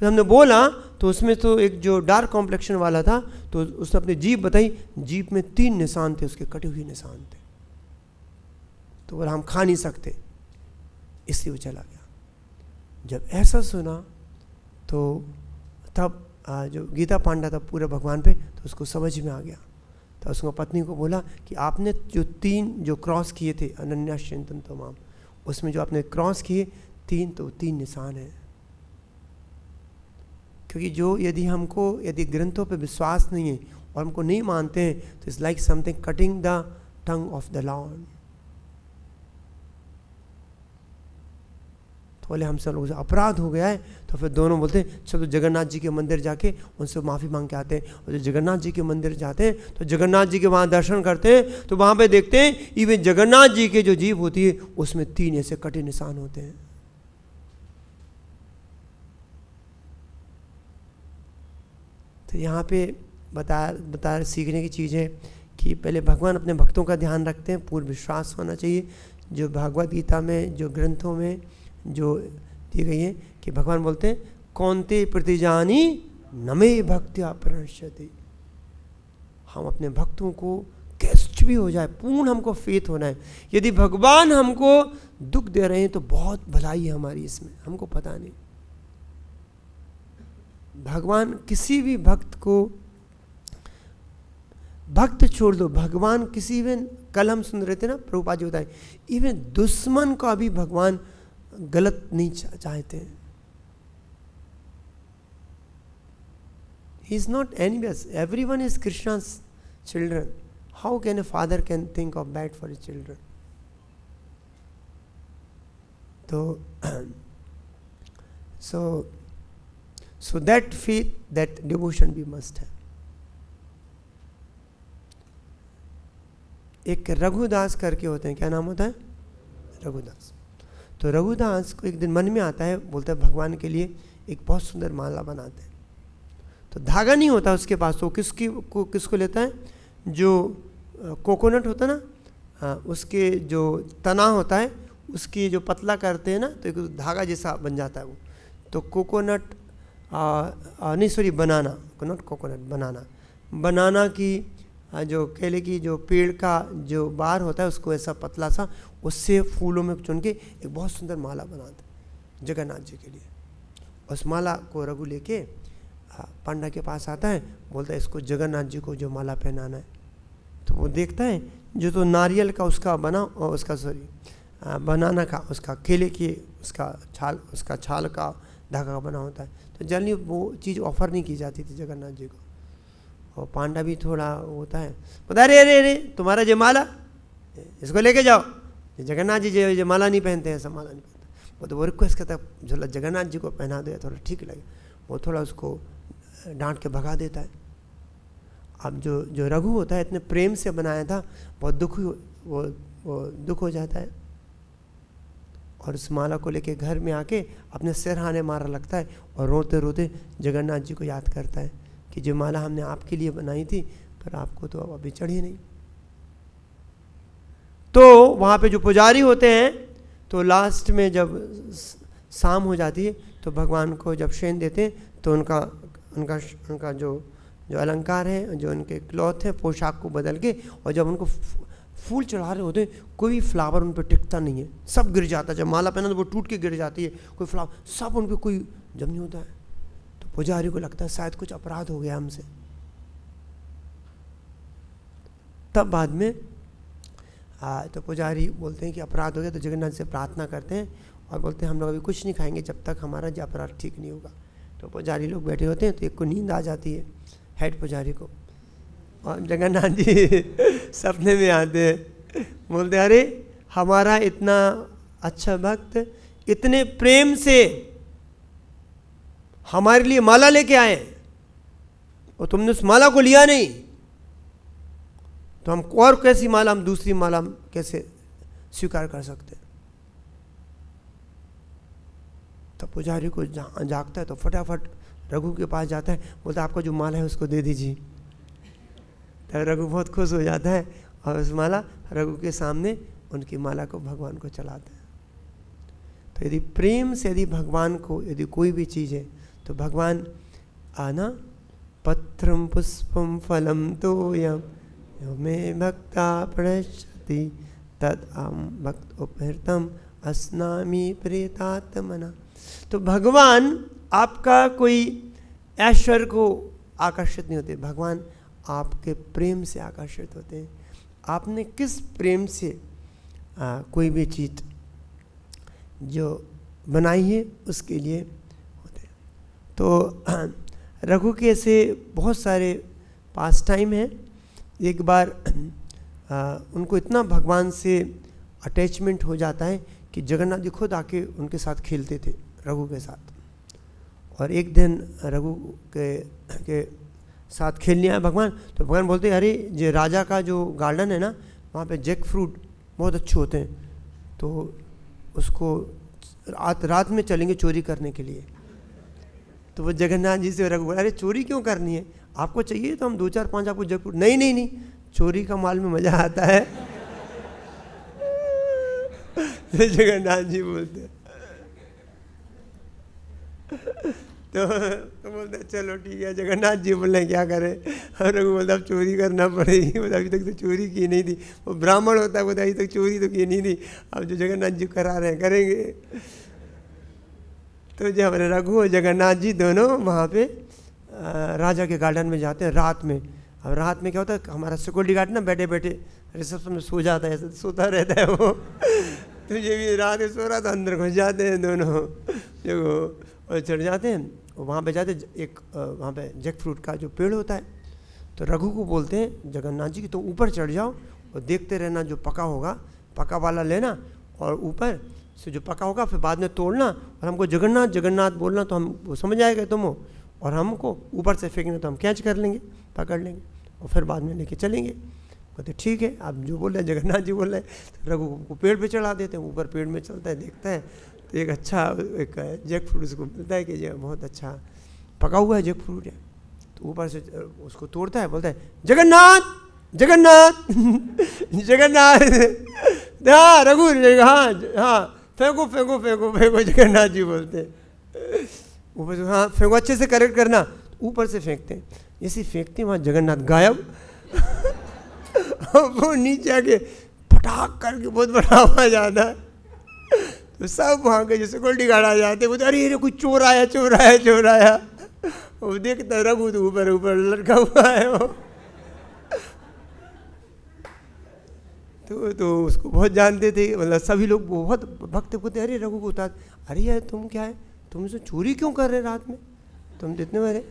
तो हमने बोला तो उसमें तो एक जो डार्क कॉम्प्लेक्शन वाला था, तो उसने अपनी जीभ बताई, जीभ में 3 निशान थे, उसके कटे हुए निशान थे। तो बोला हम खा नहीं सकते, इसलिए वो चला गया। जब ऐसा सुना तो तब जो गीता पांडा था पूरा भगवान पे, तो उसको समझ में आ गया। तो उसको पत्नी को बोला कि आपने जो 3 जो क्रॉस किए थे अनन्यास चिंतनतो माम, उसमें जो आपने क्रॉस किए 3 निशान हैं। क्योंकि यदि ग्रंथों पे विश्वास नहीं है और हमको नहीं मानते हैं, तो it's like something cutting the tongue of the Lord. तो बोले हमसे लोगों से अपराध हो गया है। तो फिर दोनों बोलते हैं चलो जगन्नाथ जी के मंदिर जाके उनसे माफ़ी मांग के आते हैं। और जब जगन्नाथ जी के मंदिर जाते हैं तो जगन्नाथ जी के वहाँ दर्शन करते हैं, तो वहाँ पे देखते हैं इवन जगन्नाथ जी के जो जीभ होती है उसमें 3 ऐसे कटे निशान होते हैं। तो यहाँ पे बता सीखने की चीज़ है कि पहले भगवान अपने भक्तों का ध्यान रखते हैं, पूर्ण विश्वास होना चाहिए। जो भगवद गीता में जो ग्रंथों में जो दी गई है कि भगवान बोलते हैं कौन्ते प्रतिजानी नमे भक्त्या प्रणश्यति। हम अपने भक्तों को कैसे भी हो जाए, पूर्ण हमको फेथ होना है। यदि भगवान हमको दुख दे रहे हैं तो बहुत भलाई है हमारी इसमें, हमको पता नहीं। भगवान किसी भी भक्त को, भक्त छोड़ दो, भगवान किसी भी, कल हम सुन रहे थे ना प्रभुपाद जी बताए, इवन दुश्मन का भी भगवान गलत नहीं चाहते हैं। He is not envious. Everyone is Krishna's children. How can a father can think of bad for his children? So that faith, that devotion we must have. एक रघुदास करके होते हैं, क्या नाम होता है? रघुदास. तो रघुदास को एक दिन मन में आता है, बोलता है भगवान के लिए एक बहुत सुंदर माला बनाते हैं. तो धागा नहीं होता उसके पास, तो किसको लेता है? जो कोकोनट होता है ना, उसके जो तना होता है उसकी जो पतला करते हैं ना, तो एक धागा जैसा बन जाता है वो. तो कोकोनट नहीं सॉरी बनाना, नॉट कोकोनट, बनाना की जो केले की जो पेड़ का जो बार होता है उसको ऐसा पतला सा, उससे फूलों में चुन के एक बहुत सुंदर माला बनाते जगन्नाथ जी के लिए. उस माला को रघु लेके पांडा के पास आता है, बोलता है इसको जगन्नाथ जी को जो माला पहनाना है. तो वो देखता है जो तो नारियल का उसका बना, और उसका बनाना का उसका केले की उसका छाल का धागा बना होता है. तो जल्दी वो चीज़ ऑफर नहीं की जाती थी जगन्नाथ जी को. और पांडा भी थोड़ा होता है, बता अरे तुम्हारा जयमाला इसको लेके जाओ. जगन्नाथ जी जयमाला नहीं पहनते हैं, ऐसा माला नहीं पहनते. वो तो वो रिक्वेस्ट करता है झोला जगन्नाथ जी को पहना दे, थोड़ा ठीक लगे. वो थोड़ा उसको डांट के भगा देता है. अब जो रघु होता है इतने प्रेम से बनाया था, बहुत वो दुख हो जाता है. और उस माला को लेके घर में आके अपने सिरहाने मारा लगता है और रोते रोते जगन्नाथ जी को याद करता है कि जो माला हमने आपके लिए बनाई थी, पर आपको तो अभी चढ़ी नहीं. तो वहाँ पे जो पुजारी होते हैं, तो लास्ट में जब शाम हो जाती है तो भगवान को जब शेन देते हैं, तो उनका जो अलंकार है, जो उनके क्लॉथ है, पोशाक को बदल के, और जब उनको फूल चढ़ा रहे होते हैं, कोई फ्लावर उन पर टिकता नहीं है, सब गिर जाता है. जब माला पहना तो वो टूट के गिर जाती है, कोई फ्लावर सब उन पर कोई जम नहीं होता है. तो पुजारी को लगता है शायद कुछ अपराध हो गया हमसे. तब बाद में तो पुजारी बोलते हैं कि अपराध हो गया, तो जगन्नाथ से प्रार्थना करते हैं और बोलते हैं हम लोग अभी कुछ नहीं खाएंगे जब तक हमारा जो अपराध ठीक नहीं होगा. तो पुजारी लोग बैठे होते हैं, तो एक को नींद आ जाती है, हेड पुजारी को. और जगन्नाथ जी सपने में आते हैं, बोलते अरे हमारा इतना अच्छा भक्त इतने प्रेम से हमारे लिए माला लेके आए और तुमने उस माला को लिया नहीं, तो हम और कैसी माला, हम दूसरी माला कैसे स्वीकार कर सकते. तो पुजारी को जागता है, तो फटाफट रघु के पास जाता है, बोलता आपका जो माला है उसको दे दीजिए. तो रघु बहुत खुश हो जाता है और उस माला रघु के सामने उनकी माला को भगवान को चलाता है. तो यदि प्रेम से यदि भगवान को यदि कोई भी चीज़ है, तो भगवान आना पत्रम पुष्पम फलम तोयम मे भक्ता प्रणश्यति तद अहं भक्त उपहृतम अस्नामि प्रेतात्मना. तो भगवान आपका कोई ऐश्वर्य को आकर्षित नहीं होते, भगवान आपके प्रेम से आकर्षित होते हैं. आपने किस प्रेम से कोई भी चीज़ जो बनाई है उसके लिए होते हैं. तो रघु के ऐसे बहुत सारे पास टाइम हैं. एक बार उनको इतना भगवान से अटैचमेंट हो जाता है कि जगन्नाथ जी खुद आके उनके साथ खेलते थे रघु के साथ. और एक दिन रघु के साथ खेलने आए भगवान, तो भगवान बोलते अरे ये राजा का जो गार्डन है ना, वहाँ पे जैक फ्रूट बहुत अच्छे होते हैं, तो उसको रात में चलेंगे चोरी करने के लिए. तो वो जगन्नाथ जी से रघु बोला अरे चोरी क्यों करनी है, आपको चाहिए तो हम 2-4-5 आपको जैक फ्रूट. नहीं, चोरी का माल में मज़ा आता है. जगन्नाथ जी बोलते तो बोलते चलो ठीक है. जगन्नाथ जी बोल रहे क्या करें, और रघु बोलता अब चोरी करना पड़ेगी. बोलता अभी तक तो चोरी की नहीं थी, वो ब्राह्मण होता है, बोलता अभी तक चोरी तो की नहीं थी, अब जो जगन्नाथ जी करा रहे हैं करेंगे. तो जब रघु और जगन्नाथ जी दोनों वहाँ पे राजा के गार्डन में जाते हैं रात में. अब रात में क्या होता है, हमारा सिक्योरिटी गार्ड ना बैठे बैठे रिसेप्शन में सो जाता है, ऐसा सोता रहता है वो. तो ये भी रात में सो रहा था, अंदर घुस जाते हैं दोनों जो और चढ़ जाते हैं वहाँ पे जाते, एक वहाँ पे जैक फ्रूट का जो पेड़ होता है, तो रघु को बोलते हैं जगन्नाथ जी की तो ऊपर चढ़ जाओ और देखते रहना, जो पका होगा पका वाला लेना और ऊपर से जो पका होगा फिर बाद में तोड़ना और हमको जगन्नाथ जगन्नाथ बोलना, तो हम वो समझ आएगा तुम हो, और हमको ऊपर से फेंकना तो हम कैच कर लेंगे, पकड़ लेंगे और फिर बाद में लेके चलेंगे। कहते ठीक है, आप जो बोल रहे हैं जगन्नाथ जी बोल रहे हैं। तो रघु को पेड़ पे चढ़ा देते हैं, ऊपर पेड़ में चलता है, देखता है तो एक अच्छा एक जैक फ्रूट उसको मिलता है कि ये बहुत अच्छा पका हुआ है जैक फ्रूट है। तो ऊपर से उसको तोड़ता है, बोलता है जगन्नाथ जगन्नाथ जगन्नाथ। हाँ रघु, हाँ हाँ फेंको फेंको फेंको फेंको, जगन्नाथ जी बोलते हैं। ऊपर से हाँ फेंको, अच्छे से करेक्ट करना, ऊपर से फेंकते हैं। जैसे फेंकते वहाँ जगन्नाथ गायब। वो नीचे आके फटाक करके बहुत बड़ा आवाज आता है, तो सब वहाँ के जैसे गोल्डी गाड़ आ जाते, बोलते अरे ये कोई चोर आया चोर आया चोर आया। वो देखता रघु तो ऊपर ऊपर लटका हुआ है वो। तो उसको बहुत जानते थे, मतलब सभी लोग बहुत भक्त होते, अरे रघु को उतार, अरे यार तुम क्या है, तुम इसे चोरी क्यों कर रहे रात में, तुम तो इतने बड़े।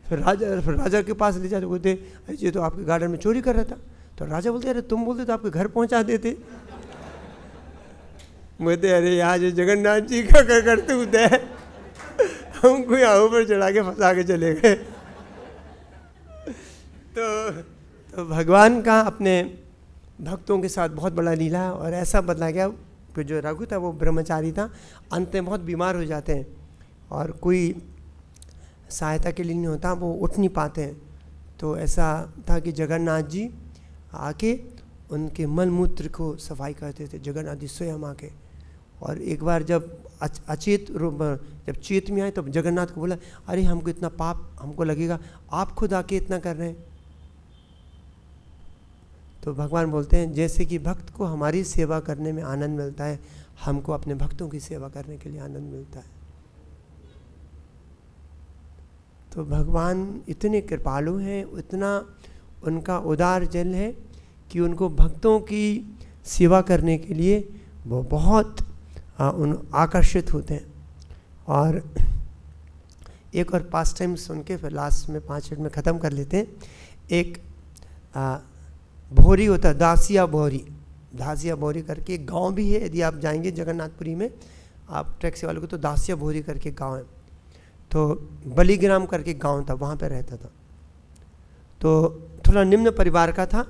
फिर राजा के पास ले जाते, बोलते अरे ये तो आपके गार्डन में चोरी कर रहा था। तो राजा बोलते अरे तुम बोलते तो आपके घर पहुंचा देते। बोलते अरे यहाँ जो जगन्नाथ जी का करतूत है, हमको यहाँ ऊपर चढ़ा के फंसा के चले गए। तो भगवान का अपने भक्तों के साथ बहुत बड़ा लीला है। और ऐसा बदला गया कि जो रघु था वो ब्रह्मचारी था, अंत में बहुत बीमार हो जाते हैं और कोई सहायता के लिए नहीं होता, वो उठ नहीं पाते हैं। तो ऐसा था कि जगन्नाथ जी आके उनके मल मूत्र को सफाई करते थे, जगन्नाथ जी स्वयं आके। और एक बार जब जब चेत में आए तो जगन्नाथ को बोला अरे हमको इतना पाप हमको लगेगा, आप खुद आके इतना कर रहे हैं। तो भगवान बोलते हैं जैसे कि भक्त को हमारी सेवा करने में आनंद मिलता है, हमको अपने भक्तों की सेवा करने के लिए आनंद मिलता है। तो भगवान इतने कृपालु हैं, इतना उनका उदार जल है कि उनको भक्तों की सेवा करने के लिए वो बहुत आकर्षित होते हैं। और एक और पास टाइम सुन के फिर लास्ट में 5 मिनट में ख़त्म कर लेते हैं। एक भोरी होता है, दासिया भोरी करके एक गांव भी है। यदि आप जाएंगे जगन्नाथपुरी में आप टैक्सी वालों को, तो दासिया भोरी करके गांव है। तो बलिग्राम करके गांव था, वहाँ पे रहता था। तो थोड़ा निम्न परिवार का था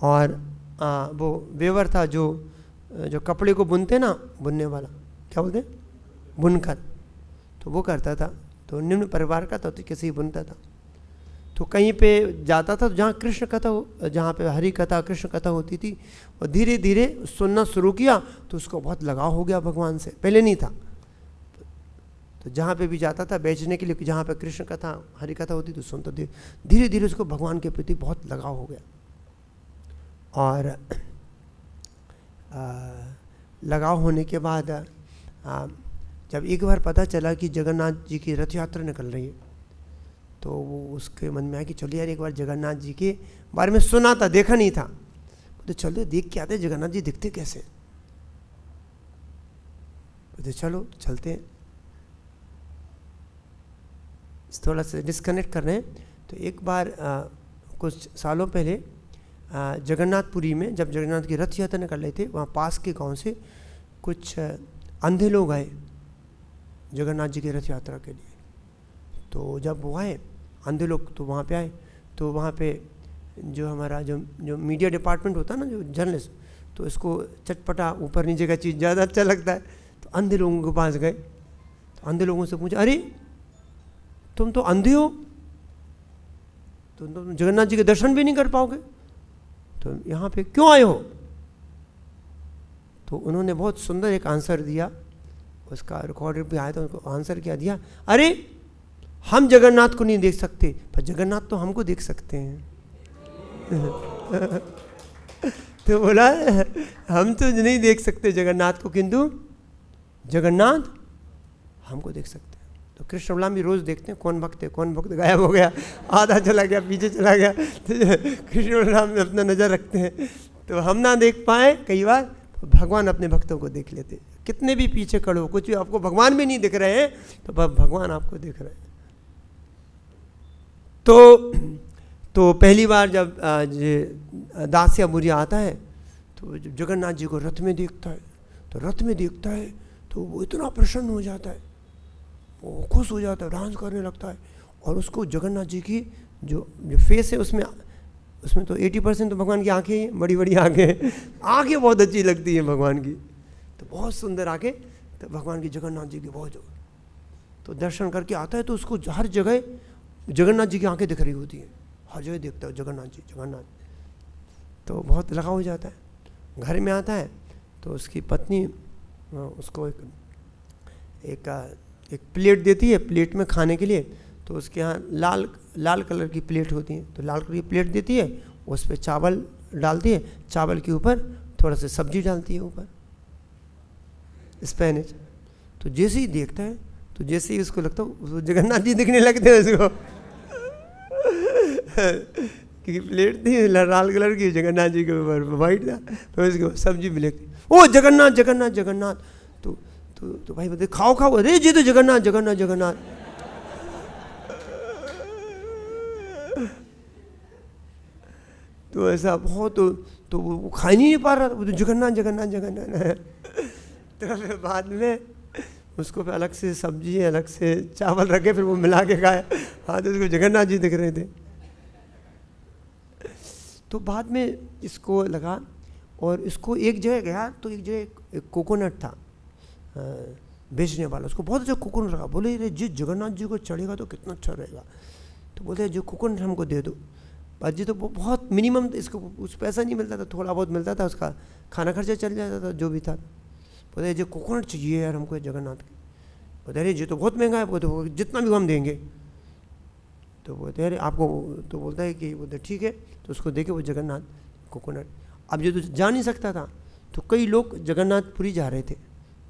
और वो वेवर था, जो कपड़े को बुनते ना, बुनने वाला क्या बोलते हैं, बुनकर, तो वो करता था। तो निम्न परिवार का था, तो किसी ही बुनता था। तो कहीं पे जाता था, तो जहाँ कृष्ण कथा, जहाँ पे हरि कथा कृष्ण कथा होती थी, और धीरे धीरे सुनना शुरू किया तो उसको बहुत लगाव हो गया भगवान से, पहले नहीं था। तो जहाँ पे भी जाता था बेचने के लिए, जहाँ पे कृष्ण कथा हरि कथा होती तो सुनता, धीरे धीरे उसको भगवान के प्रति बहुत लगाव हो गया। और लगाव होने के बाद जब एक बार पता चला कि जगन्नाथ जी की रथ यात्रा निकल रही है, तो वो उसके मन में आया कि चलो यार एक बार जगन्नाथ जी के बारे में सुना था, देखा नहीं था, तो चलो देख के आते जगन्नाथ जी दिखते कैसे। तो चलो चलते हैं। थोड़ा सा डिस्कनेक्ट कर रहे हैं। तो एक बार कुछ सालों पहले जगन्नाथपुरी में जब जगन्नाथ की रथ यात्रा निकल रहे थे, वहाँ पास के गांव से कुछ अंधे लोग आए जगन्नाथ जी की रथ यात्रा के लिए। तो जब वो आए अंधे लोग, तो वहाँ पे आए, तो वहाँ पे जो हमारा जो मीडिया डिपार्टमेंट होता है ना, जो जर्नलिस्ट, तो इसको चटपटा ऊपर नीचे का चीज़ ज़्यादा अच्छा लगता है। तो अंधे लोगों के पास गए, तो अंधे लोगों से पूछा अरे तुम तो अंधे हो, तो तुम जगन्नाथ जी के दर्शन भी नहीं कर पाओगे, तो यहाँ पे क्यों आए हो। तो उन्होंने बहुत सुंदर एक आंसर दिया, उसका रिकॉर्ड भी आया था, उनको आंसर क्या दिया, अरे हम जगन्नाथ को नहीं देख सकते, पर जगन्नाथ तो हमको देख सकते हैं। तो बोला हम तो नहीं देख सकते जगन्नाथ को, किंतु जगन्नाथ हमको देख सकते हैं। तो कृष्ण बलराम भी रोज़ देखते हैं कौन भक्त है, कौन भक्त गायब हो गया, आधा चला गया, पीछे चला गया, तो कृष्ण बलराम में अपना नज़र रखते हैं। तो हम ना देख पाए कई बार, भगवान अपने भक्तों को देख लेते। कितने भी पीछे खड़े हो, कुछ भी आपको भगवान भी नहीं दिख रहे हैं तो भगवान आपको दिख रहे हैं। तो पहली बार जब दासिया बुरिया आता है तो जब जगन्नाथ जी को रथ में देखता है तो वो इतना प्रसन्न हो जाता है, वो खुश हो जाता है, डांस करने लगता है। और उसको जगन्नाथ जी की जो फेस है उसमें तो 80% तो भगवान की आंखें हैं, बड़ी बड़ी आंखें बहुत अच्छी लगती हैं भगवान की, तो बहुत सुंदर आंखें, तो भगवान की जगन्नाथ जी की बहुत। तो दर्शन करके आता है तो उसको हर जगह जगन्नाथ जी की आंखें दिख रही होती हैं, हर जगह देखता है जगन्नाथ, तो बहुत लगाव हो जाता है। घर में आता है तो उसकी पत्नी उसको एक प्लेट देती है, प्लेट में खाने के लिए। तो उसके यहाँ लाल कलर की प्लेट होती है, तो लाल कलर की प्लेट देती है, उस पर चावल डालती है, चावल के ऊपर थोड़ा सा सब्जी डालती है ऊपर, स्पेनिश। तो जैसे ही देखता है तो जैसे ही उसको लगता है जगन्नाथ जी दिखने लगते हैं उसको क्योंकि प्लेट थी लाल कलर की, जगन्नाथ जी के ऊपर वाइट था, तो उसके ऊपर सब्जी भी लगती, ओ जगन्नाथ। तो भाई बोलते खाओ, अरे जी तो जगन्नाथ। तो ऐसा बहुत, तो वो खा ही नहीं पा रहा था, वो तो जगन्नाथ। तो फिर बाद में उसको फिर अलग से सब्जी, अलग से चावल रखे, फिर वो मिला के खाए। हाँ, तो उसको जगन्नाथ जी दिख रहे थे। तो बाद में इसको लगा, और इसको एक जगह गया तो एक जगह एक कोकोनट था बेचने वाला, उसको बहुत अच्छा कोकोनट रखा। बोले रे जी जगन्नाथ जी को चढ़ेगा तो कितना अच्छा रहेगा। तो बोले जो कोकोनट हमको दे दो। बात जी तो बहुत मिनिमम, इसको कुछ पैसा नहीं मिलता था, थोड़ा बहुत मिलता था, उसका खाना खर्चा चल जाता था जो भी था। बोले जो कोकोनट चाहिए यार हमको जगन्नाथ के। बोलते अरे जी तो बहुत महंगा है, बोलते जितना भी हम देंगे। तो बोलते अरे आपको, तो बोलता है कि बोलते ठीक है। तो उसको देखे वो जगन्नाथ कोकोनट। अब जो तो जा नहीं सकता था, तो कई लोग जगन्नाथपुरी जा रहे थे।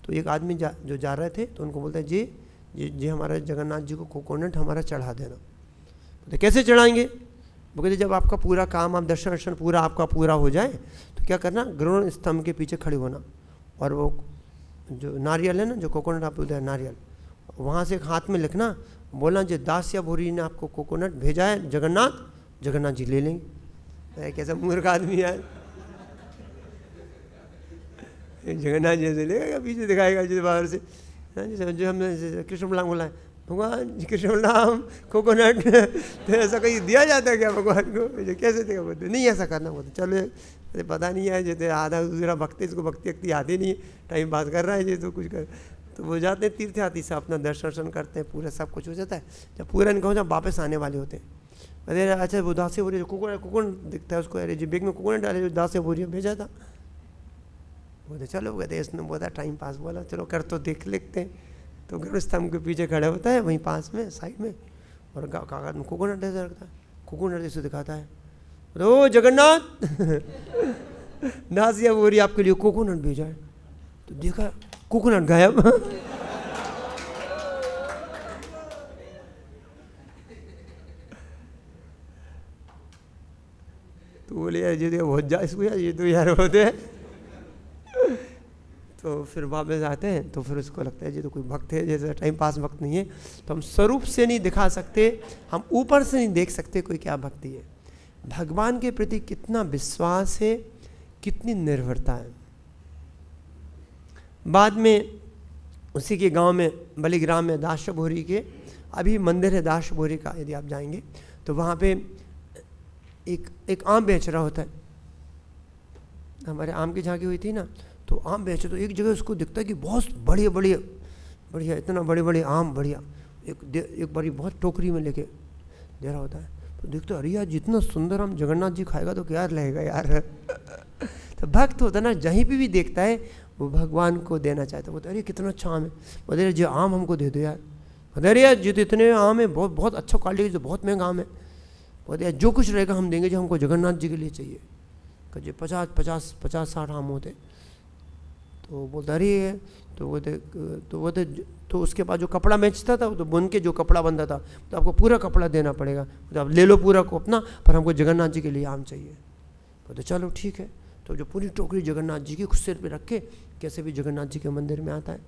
तो एक आदमी जो जा रहे थे तो उनको बोलता है जी हमारा जगन्नाथ जी को कोकोनट हमारा चढ़ा देना। बोलते कैसे चढ़ाएंगे? वो कहते जब आपका पूरा काम, आप दर्शन पूरा आपका पूरा हो जाए तो क्या करना, गरुड़ स्तंभ के पीछे खड़े होना, और वो जो नारियल है ना, जो कोकोनट आप बोलते हैं नारियल, वहाँ से एक हाथ में लिखना, बोलना जो दासिया भूरी ने आपको कोकोनट भेजा है जगन्नाथ जी ले लेंगे। कैसा मूर्ख आदमी है, जगन्नाथ जी से लेगा, पीछे दिखाएगा जैसे बाहर से, जो हमने कृष्ण बलराम बोला है, भगवान कृष्ण बलराम कोकोनट, तो ऐसा कहीं दिया जाता है क्या भगवान को? कैसे देगा? बोलते नहीं ऐसा करना। बोलते चलो अरे पता नहीं है, जैसे आधा दूसरा भक्ति, इसको भक्ति आती नहीं, टाइम पास कर रहा है ये, तो कुछ कर। तो वो जाते हैं तीर्थ यात्री से, अपना दर्शन करते हैं, पूरा सब कुछ हो जाता है। जब पूरा इनका हो जाए वापस आने वाले होते हैं। अरे अच्छा वो दासिया बोरी कोकोनट दिखता है उसको, अरे जी बैग में कोकोनट डाले, जो दासिया बोरी भेजा था। बोलते चलो, कहते इसने बोला टाइम पास, बोला चलो कर तो देख लेते हैं। तो गरुड़ स्तंभ के पीछे खड़ा होता है वहीं पास में साइड में, और कागज में कोकोनट ऐसा रखता है, कोकोनट ऐसे दिखाता है, ओ जगन्नाथ दासिया बोरी आपके लिए कोकोनट भेजा है। तो देखा कोकोनट गायब। तो बोले यार ये बहुत जा इसको यार, ये तो यार होते हैं। तो फिर वापस आते हैं, तो फिर उसको लगता है ये तो कोई भक्त है, जैसे टाइम पास भक्त नहीं है। तो हम स्वरूप से नहीं दिखा सकते, हम ऊपर से नहीं देख सकते कोई क्या भक्ति है। भगवान के प्रति कितना विश्वास है, कितनी निर्भरता है। बाद में उसी के गांव में, बलिग्राम में, दास्य भोरी के अभी मंदिर है दास्य भोरी का, यदि आप जाएंगे तो वहाँ पे एक आम बेच रहा होता है। हमारे आम की झांकी हुई थी ना, तो आम बेचे, तो एक जगह उसको दिखता है कि बहुत बढ़िया इतना बड़े आम, बढ़िया एक बड़ी बहुत टोकरी में लेके दे रहा होता है। तो देखते अरे यार जितना सुंदर आम जगन्नाथ जी खाएगा तो क्या रहेगा यार। तो भक्त होता ना, जहीं पे भी देखता है वो भगवान को देना चाहता है। बोलते अरे कितना अच्छा आम है, बोलते जो आम हमको दे दो यार। अरे यार जो इतने आम है, बहुत अच्छा क्वालिटी, जो बहुत महंगा आम है, बोलते यार जो कुछ रहेगा हम देंगे, जो हमको जगन्नाथ जी के लिए चाहिए। जो 50-60 आम होते। तो बोलता अरे, तो उसके बाद जो कपड़ा बेचता था, तो बुन के जो कपड़ा बनता था, तो आपको पूरा कपड़ा देना पड़ेगा, तो आप ले लो पूरा को अपना, पर हमको जगन्नाथ जी के लिए आम चाहिए। बोलते चलो ठीक है। तो जो पूरी टोकरी जगन्नाथ जी की सिर पे रख के कैसे भी जगन्नाथ जी के मंदिर में आता है,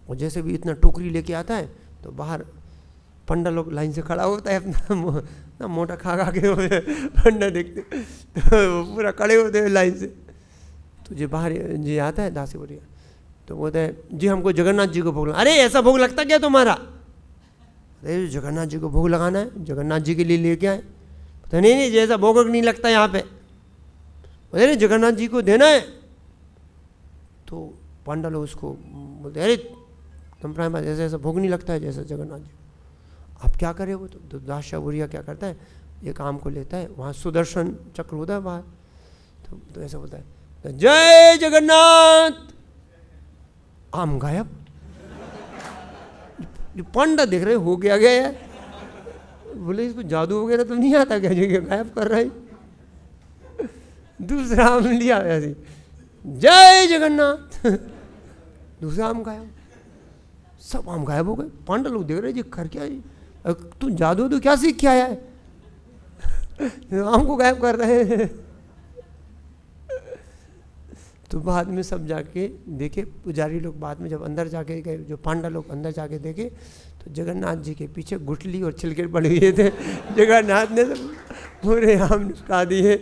और जैसे भी इतना टोकरी लेके आता है तो बाहर पंडा लोग लाइन से खड़ा होता है, अपना मोटा खा के पंडा देखते तो वो पूरा खड़े होते हैं लाइन से। तो जो बाहर जी आता है दासी बोलिए तो बोलता है जी हमको जगन्नाथ जी को भोग लगा। अरे ऐसा भोग लगता क्या तुम्हारा? अरे जगन्नाथ जी को भोग लगाना है, जगन्नाथ जी के लिए लेके आए। तो नहीं जैसा भोग नहीं लगता यहाँ पे, अरे जगन्नाथ जी को देना है। तो पंडा लोग उसको बोलते अरे तुम प्राण जैसे ऐसा भोग नहीं लगता है जैसा जगन्नाथ जी। आप क्या करें? वो तो दास बुढ़िया क्या करता है, एक आम को लेता है, वहाँ सुदर्शन चक्र होता है बाहर, तो ऐसा बोलता है जय जगन्नाथ, आम गायब। पंडा देख रहे हो गया है, बोले इसको जादू हो गया ना, तो नहीं आता क्या जो गायब कर रहा है। दूसरा आम लिया ऐसे जय जगन्नाथ, दूसरा आम गायब, सब आम गायब हो गए। पंडा लोग देख रहे जी कर क्या है, तू जादू तो क्या सीख के आया है, आम को गायब कर रहे हैं। तो बाद में सब जाके देखे पुजारी लोग, बाद में जब अंदर जाके गए, जो पांडा लोग अंदर जाके देखे तो जगन्नाथ जी के पीछे गुठली और छिलके पड़े हुए थे। जगन्नाथ ने सब पूरे आम निपटा दिए,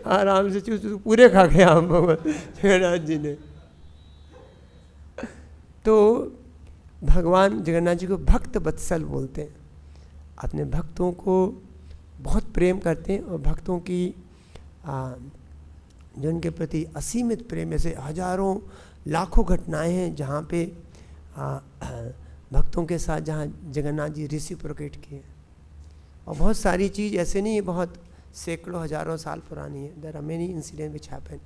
आराम से चूस पूरे खा गए आम जगन्नाथ जी ने। तो भगवान जगन्नाथ जी को भक्त वत्सल बोलते हैं, अपने भक्तों को बहुत प्रेम करते हैं, और भक्तों की जो उनके प्रति असीमित प्रेम, ऐसे हजारों लाखों घटनाएं हैं जहाँ पे भक्तों के साथ जहाँ जगन्नाथ जी रेसिप्रोकेट किए। और बहुत सारी चीज़ ऐसे नहीं है, बहुत सैकड़ों हजारों साल पुरानी है। There are many incident which happen.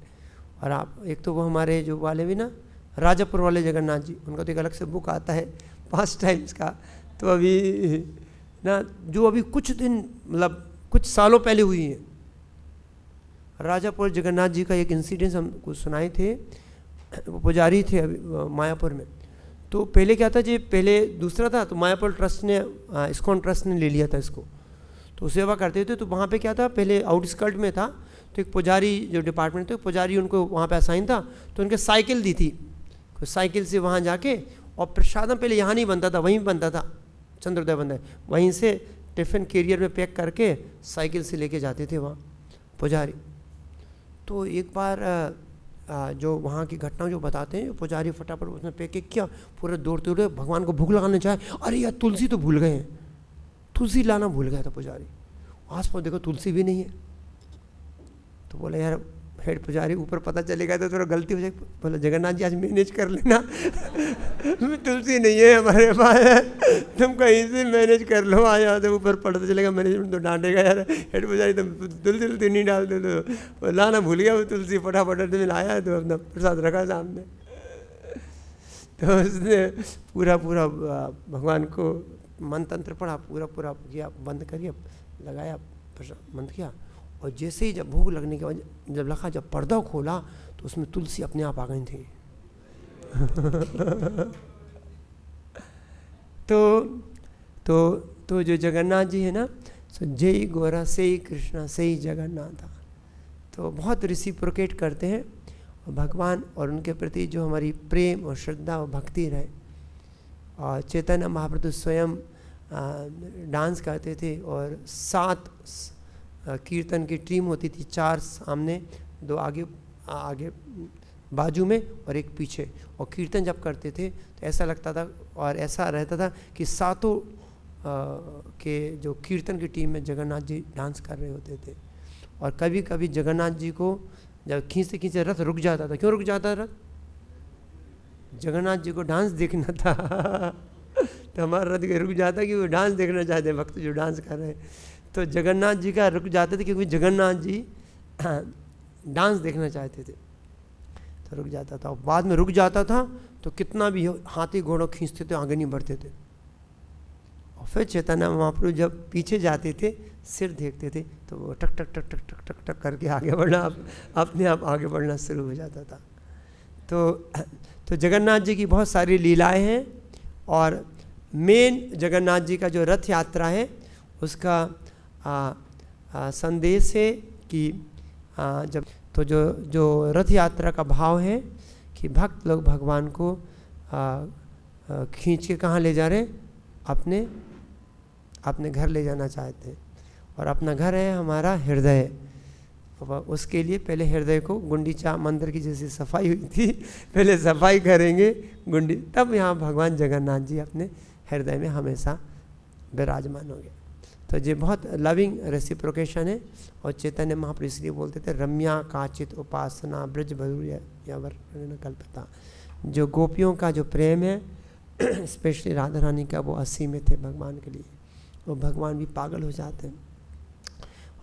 और आप एक तो वो हमारे जो वाले भी ना राजापुर वाले जगन्नाथ जी, उनका तो एक अलग से बुक आता है पास्ट टाइम्स का। तो अभी ना जो अभी कुछ दिन मतलब कुछ सालों पहले हुई है, राजापुर जगन्नाथ जी का एक इंसिडेंस हमको सुनाए थे। वो पुजारी थे अभी मायापुर में। तो पहले क्या था जी, पहले दूसरा था, तो मायापुर ट्रस्ट ने इस्कॉन ट्रस्ट ने ले लिया था इसको, तो सेवा करते थे। तो वहाँ पे क्या था, पहले आउटस्कर्ट में था, तो एक पुजारी जो डिपार्टमेंट थे, पुजारी उनको वहाँ पे असाइन था, तो उनके साइकिल दी थी। तो साइकिल से वहाँ जाके, और प्रसादम पहले यहाँ नहीं बनता था, वहीं बनता था, चंद्रोदय बंदर, वहीं से टिफ़िन कैरियर में पैक करके साइकिल से लेके जाते थे वहाँ पुजारी। तो एक बार जो वहाँ की घटना जो बताते हैं, पुजारी फटाफट उसने पैक किया, पूरे दौड़ते हुए भगवान को भोग लगाने चाहे, अरे यार तुलसी तो भूल गए हैं, तुलसी लाना भूल गया था पुजारी। आस पास देखो तुलसी भी नहीं है। तो बोला यार हेड पुजारी, ऊपर पता चलेगा तो थोड़ा गलती हो जाएगी। बोला जगन्नाथ जी आज मैनेज कर लेना, तुलसी नहीं है हमारे पास, तुम कहीं से मैनेज कर लो, आ यहाँ से ऊपर पता चलेगा मैनेजमेंट तो डांटेगा यार, हेड पुजारी तुम तुलसी नहीं डालते। तो लाना भूल गया वो तुलसी, फटाफट में लाया तो अपना प्रसाद रखा सामने। तो उसने पूरा भगवान को मंत्र तंत्र पढ़ा, पूरा किया, बंद करिए, लगाया, बंद किया, और जैसे ही जब भोग लगने के बाद जब लगा, जब पर्दा खोला तो उसमें तुलसी अपने आप आ गई थी। तो जो जगन्नाथ जी है ना, सो जय गौरा से ही कृष्णा से ही जगन्नाथ, तो बहुत रिसिप्रोकेट करते हैं। और भगवान और उनके प्रति जो हमारी प्रेम और श्रद्धा और भक्ति रहे। और चैतन्य महाप्रभु स्वयं डांस करते थे, और 7 कीर्तन की टीम होती थी, 4 सामने, 2 आगे बाजू में और एक पीछे। और कीर्तन जब करते थे तो ऐसा लगता था, और ऐसा रहता था कि 7 के जो कीर्तन की टीम में जगन्नाथ जी डांस कर रहे होते थे। और कभी कभी जगन्नाथ जी को जब खींचते खींचते रथ रुक जाता था। क्यों रुक जाता रथ? जगन्नाथ जी को डांस देखना था। तो हमारा रथ रुक जाता कि वो डांस देखना चाहते हैं, भक्त जो डांस कर रहे हैं। तो जगन्नाथ जी का रुक जाते थे क्योंकि जगन्नाथ जी डांस देखना चाहते थे, तो रुक जाता था। और बाद में रुक जाता था तो कितना भी हाथी घोड़ों खींचते थे, आगे नहीं बढ़ते थे। और फिर चैतन्य महाप्रभु जब पीछे जाते थे, सिर देखते थे, तो वो टक टक टक टक टक टक टक करके आगे बढ़ना, अपने आप आगे बढ़ना शुरू हो जाता था। तो जगन्नाथ जी की बहुत सारी लीलाएं हैं। और मेन जगन्नाथ जी का जो रथ यात्रा है उसका संदेश है कि जब तो जो रथ यात्रा का भाव है कि भक्त लोग भगवान को खींच के कहाँ ले जा रहे हैं, अपने घर ले जाना चाहते हैं। और अपना घर है हमारा हृदय। उसके लिए पहले हृदय को गुंडीचा मंदिर की जैसी सफाई हुई थी, पहले सफाई करेंगे गुंडी, तब यहाँ भगवान जगन्नाथ जी अपने हृदय में हमेशा विराजमान होंगे। तो ये बहुत लविंग रेसिप्रोकेशन है। और चैतन्य महाप्रभु इसलिए बोलते थे रम्या काचित उपासना ब्रज भरूर कल्पता। जो गोपियों का जो प्रेम है स्पेशली राधा रानी का, वो असीमित है भगवान के लिए। वो भगवान भी पागल हो जाते हैं।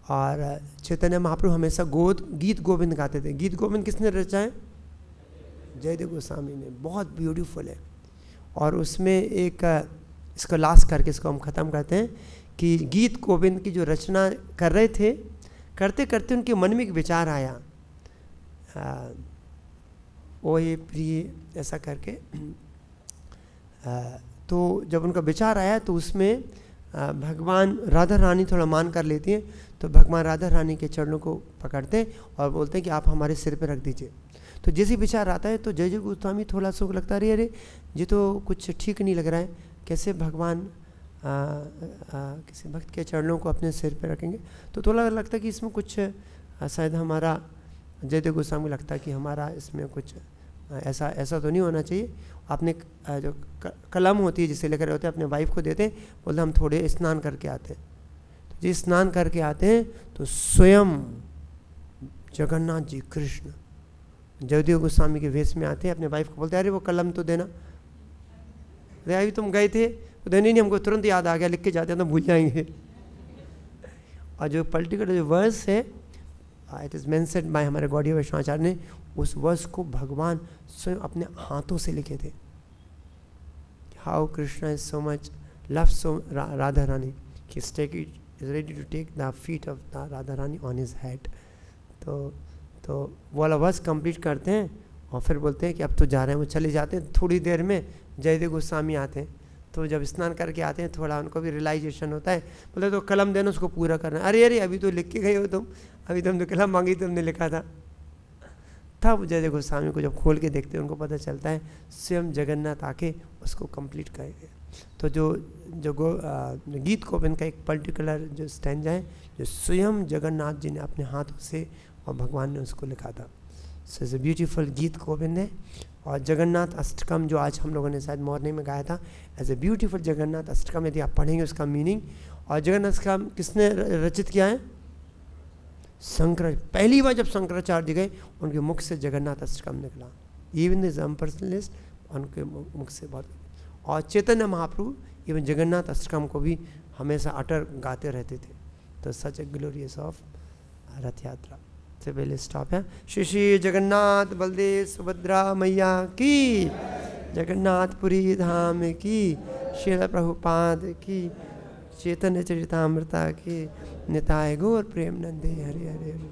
और चैतन्य महाप्रभु हमेशा गीत गोविंद गाते थे। गीत गोविंद किसने रचा है? जयदेव गोस्वामी ने। बहुत ब्यूटीफुल है। और उसमें एक इसको लास्ट करके इसको हम ख़त्म करते हैं कि गीत गोविंद की जो रचना कर रहे थे, करते करते उनके मन में एक विचार आया, ओ हे प्रिय ऐसा करके। तो जब उनका विचार आया तो उसमें भगवान राधा रानी थोड़ा मान कर लेती हैं। तो भगवान राधा रानी के चरणों को पकड़ते हैं और बोलते हैं कि आप हमारे सिर पे रख दीजिए। तो जैसे विचार आता है तो जय जय गोस्वामी थोड़ा सा लगता है अरे ये तो कुछ ठीक नहीं लग रहा है, कैसे भगवान किसी भक्त के चरणों को अपने सिर पे रखेंगे। तो थोड़ा लगता है कि इसमें कुछ शायद हमारा जयदेव गोस्वामी को लगता है कि हमारा इसमें कुछ ऐसा तो नहीं होना चाहिए। आपने जो कलम होती है जिसे लेकर होते हैं अपने वाइफ को देते हैं, बोलते हम थोड़े स्नान करके आते हैं। तो जी स्नान करके आते हैं तो स्वयं जगन्नाथ जी कृष्ण जयदेव गोस्वामी के वेश में आते हैं, अपने वाइफ को बोलते हैं अरे वो कलम तो देना। अरे अभी तुम गए थे तो देने नहीं, हमको तुरंत याद आ गया, लिख के जाते हैं तो भूल जाएंगे। और जो पर्टिकुलर जो वर्स है इट इज़ मेंशन्ड बाय हमारे गौड़ीय वैष्णवाचार्य ने, उस वर्ष को भगवान स्वयं अपने हाथों से लिखे थे। How Krishna is so much love so Radha Rani कि is ready to take the feet of the Radha Rani on his head. तो वो वाला वर्ष कंप्लीट करते हैं और फिर बोलते हैं कि अब तो जा रहे हैं। वो चले जाते हैं। थोड़ी देर में जयदेव गोस्वामी आते हैं। तो जब स्नान करके आते हैं थोड़ा उनको भी रियलाइजेशन होता है, बोले तो कलम देना उसको पूरा करना। अरे अभी तो लिख के गए हो तुम, अभी तुम तो कलम मांगी तुमने लिखा था। तब जयदेव गोस्वामी को जब खोल के देखते हैं उनको पता चलता है स्वयं जगन्नाथ आके उसको कंप्लीट करेंगे। तो जो गीत गोविंद का एक पर्टिकुलर जो स्टैंजा है जो स्वयं जगन्नाथ जी ने अपने हाथों से और भगवान ने उसको लिखा था। सो इज़ अ ब्यूटीफुल गीत गोविंद है। और जगन्नाथ अष्टकम जो आज हम लोगों ने शायद मॉर्निंग में गाया था, as a beautiful Jagannath Ashtakam, यदि आप पढ़ेंगे उसका मीनिंग। और जगन्नाथ अष्टकम किसने रचित किया है? शंकर। पहली बार जब शंकराचार्य जी गए उनके मुख से जगन्नाथ अष्टकम निकला। इवन द पर्सनलिस्ट उनके मुख से बहुत। और चैतन्य महाप्रभु इवन जगन्नाथ अष्टकम को भी हमेशा अटर गाते रहते थे। तो सच ए ग्लोरियस ऑफ रथ यात्रा। से पहले स्टॉप है। श्री श्री जगन्नाथ बलदेव सुभद्रा मैया की, जगन्नाथपुरी धाम की, श्रील प्रभुपाद की, चैतन्य चरितामृता की, निताय गौर प्रेम नंदे हरे हरे हरे।